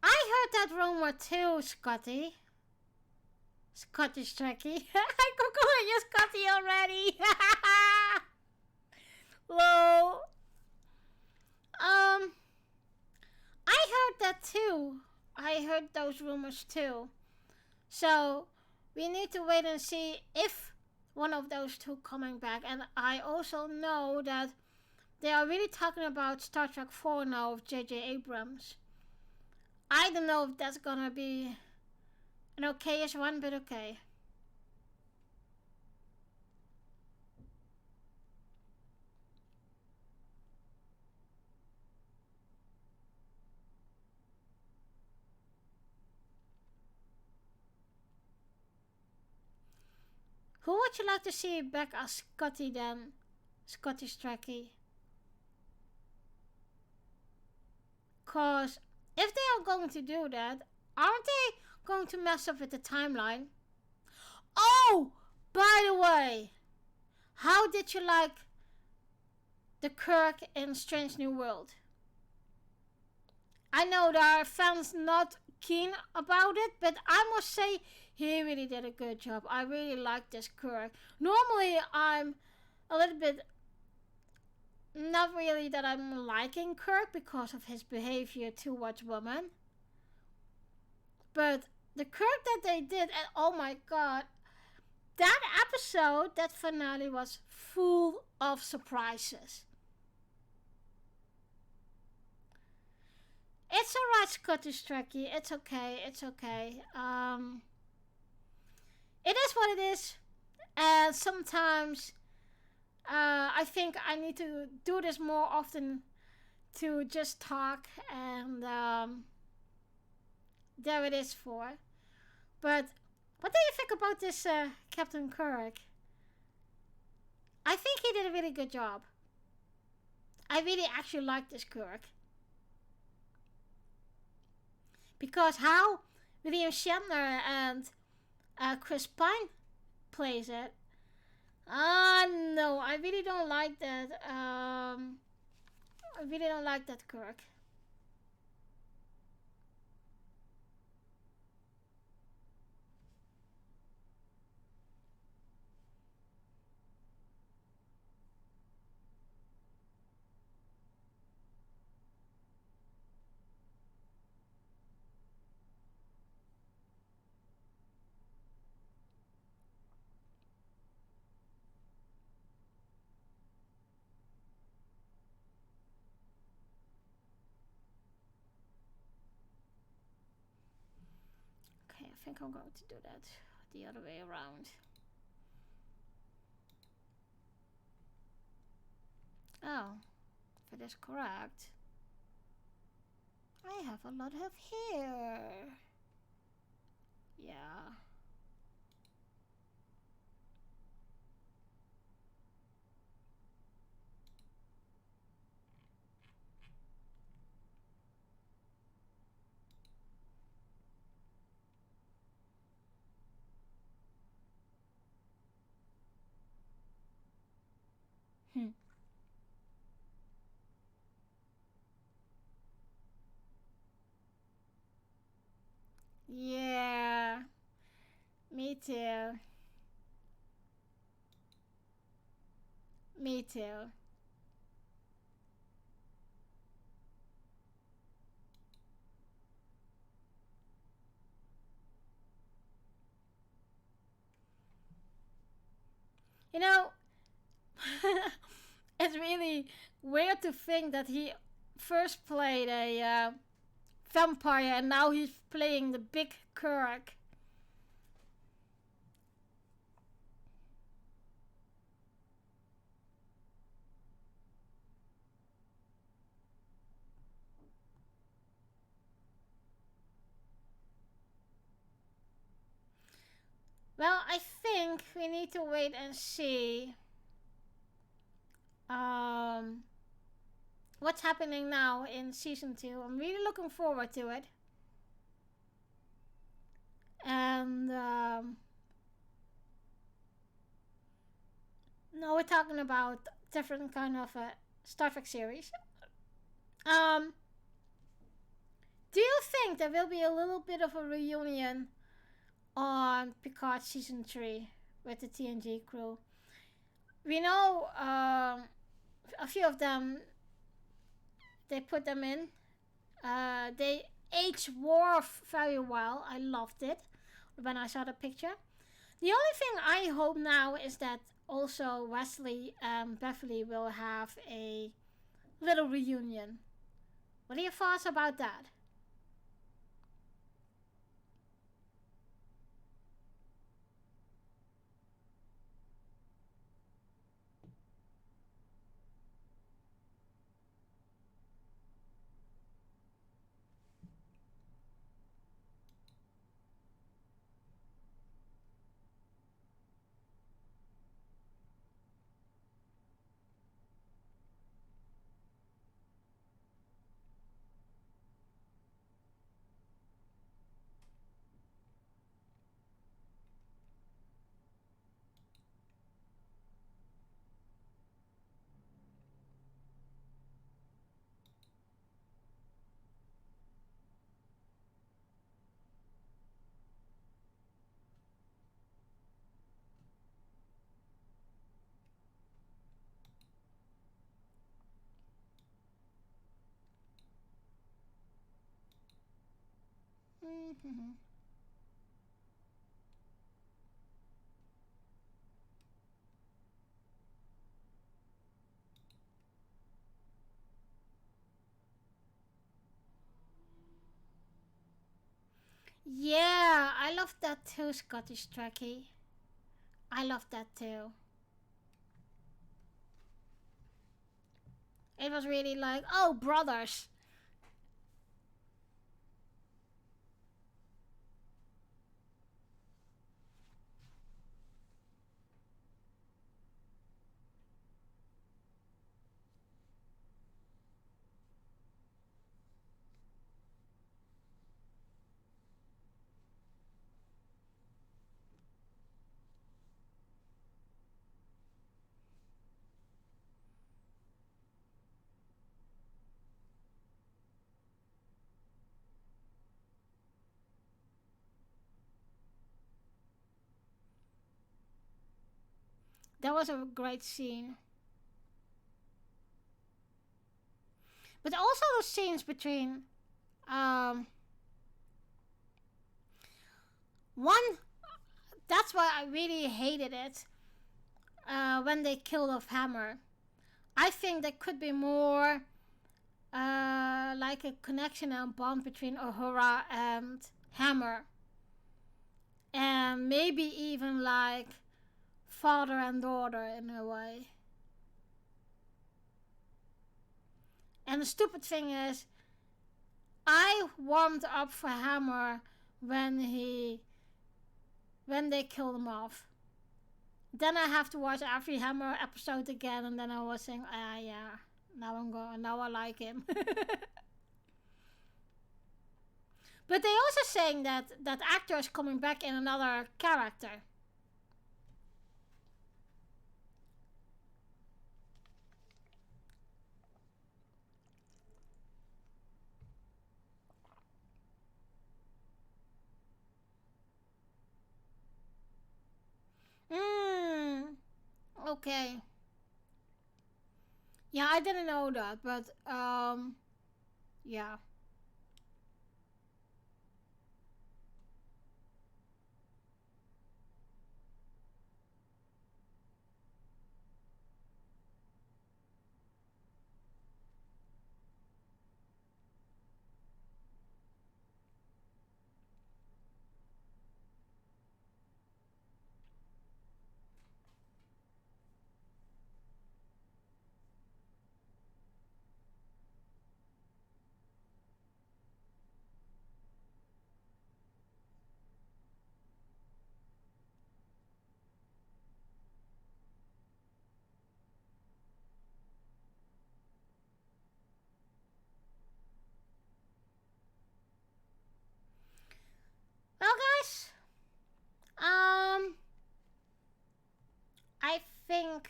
I heard that rumor too, Scotty. Scottish Trekkie. I could call you Scotty already. Lol. Um, I heard that too. I heard those rumors too. So we need to wait and see if one of those two coming back. And I also know that they are really talking about Star Trek 4 now of J.J. Abrams. I don't know if that's gonna be an okayish one, but okay. Who would you like to see back as Scotty then? Scottish Trekkie? Cause if they are going to do that, aren't they going to mess up with the timeline? Oh, by the way, how did you like the Kirk in Strange New World. I know there are fans not keen about it, but I must say he really did a good job. I really like this Kirk. Normally I'm a little bit, not really that I'm liking Kirk because of his behavior towards women, but the Kirk that they did, and oh my god, that episode, that finale was full of surprises. It's alright, Scotty Strecky. It's okay. It's okay. It is what it is, and sometimes I think I need to do this more often to just talk, and there it is for. But what do you think about this Captain Kirk? I think he did a really good job. I really actually like this Kirk. Because how William Shatner and Chris Pine plays it, no, I really don't like that. I really don't like that Kirk. Okay, I think I'm going to do that the other way around. Oh, if it is correct, I have a lot of hair. Yeah. Hmm. Yeah, me too. Me too. You know, it's really weird to think that he first played a vampire and now he's playing the big Kirk. Well, I think we need to wait and see um, what's happening now in season 2. I'm really looking forward to it. And no, we're talking about different kind of Star Trek series. Um, do you think there will be a little bit of a reunion on Picard season 3 with the TNG crew? We know a few of them, they put them in. They aged Worf very well. I loved it when I saw the picture. The only thing I hope now is that also Wesley and Beverly will have a little reunion. What are your thoughts about that? Yeah, I love that too, Scottish Trekkie. I love that too. It was really like, oh, brothers. That was a great scene. But also the scenes between um one, that's why I really hated it when they killed off Hammer. I think there could be more like a connection and bond between Uhura and Hammer. And maybe even like father and daughter in a way. And the stupid thing is, I warmed up for Hammer when they killed him off. Then I have to watch every Hammer episode again, and then I was saying, ah, yeah, now I like him. But they also saying that that actor is coming back in another character. Hmm. Okay. Yeah, I didn't know that, but yeah. Well, guys, um, I think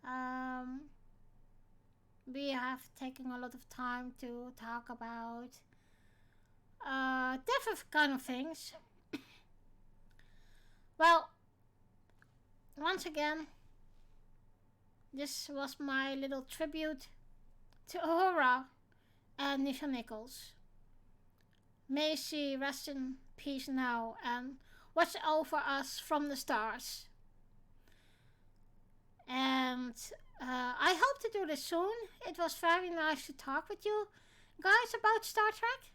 um we have taken a lot of time to talk about different kind of things. Well, once again, this was my little tribute to Uhura and Nichelle Nichols. May she rest in peace now and watch over us from the stars. And I hope to do this soon. It was very nice to talk with you guys about Star Trek.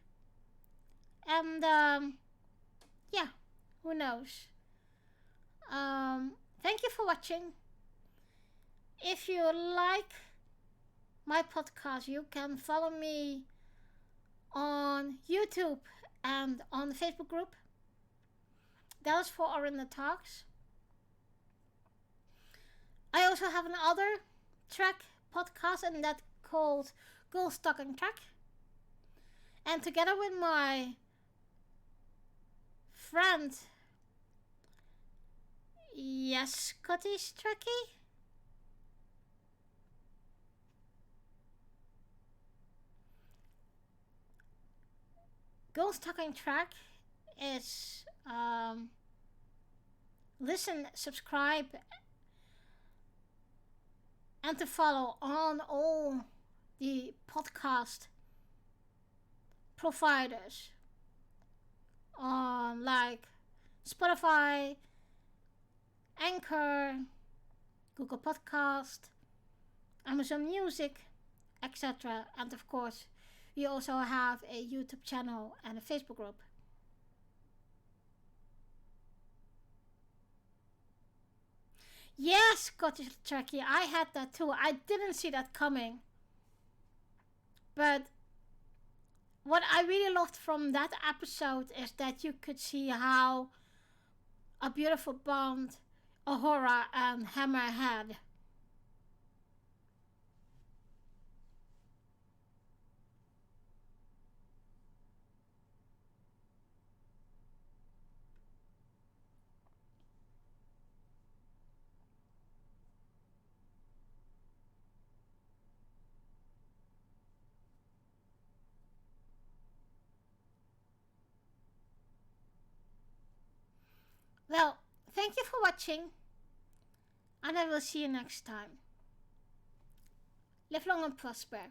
And yeah, who knows? Thank you for watching. If you like my podcast, you can follow me on YouTube and on the Facebook group. That is for Arena Talks. I also have another track podcast, and that called Girls Talking Track. And together with my friend, yes, Scottish Trekkie, Girls Talking Track is listen, subscribe, and to follow on all the podcast providers on like Spotify, Anchor, Google Podcast, Amazon Music, etc. And of course, we also have a YouTube channel and a Facebook group. Yes, Scottish Turkey, I had that too. I didn't see that coming. But what I really loved from that episode is that you could see how a beautiful bond Uhura and Hammer had. Well, thank you for watching, and I will see you next time. Live long and prosper.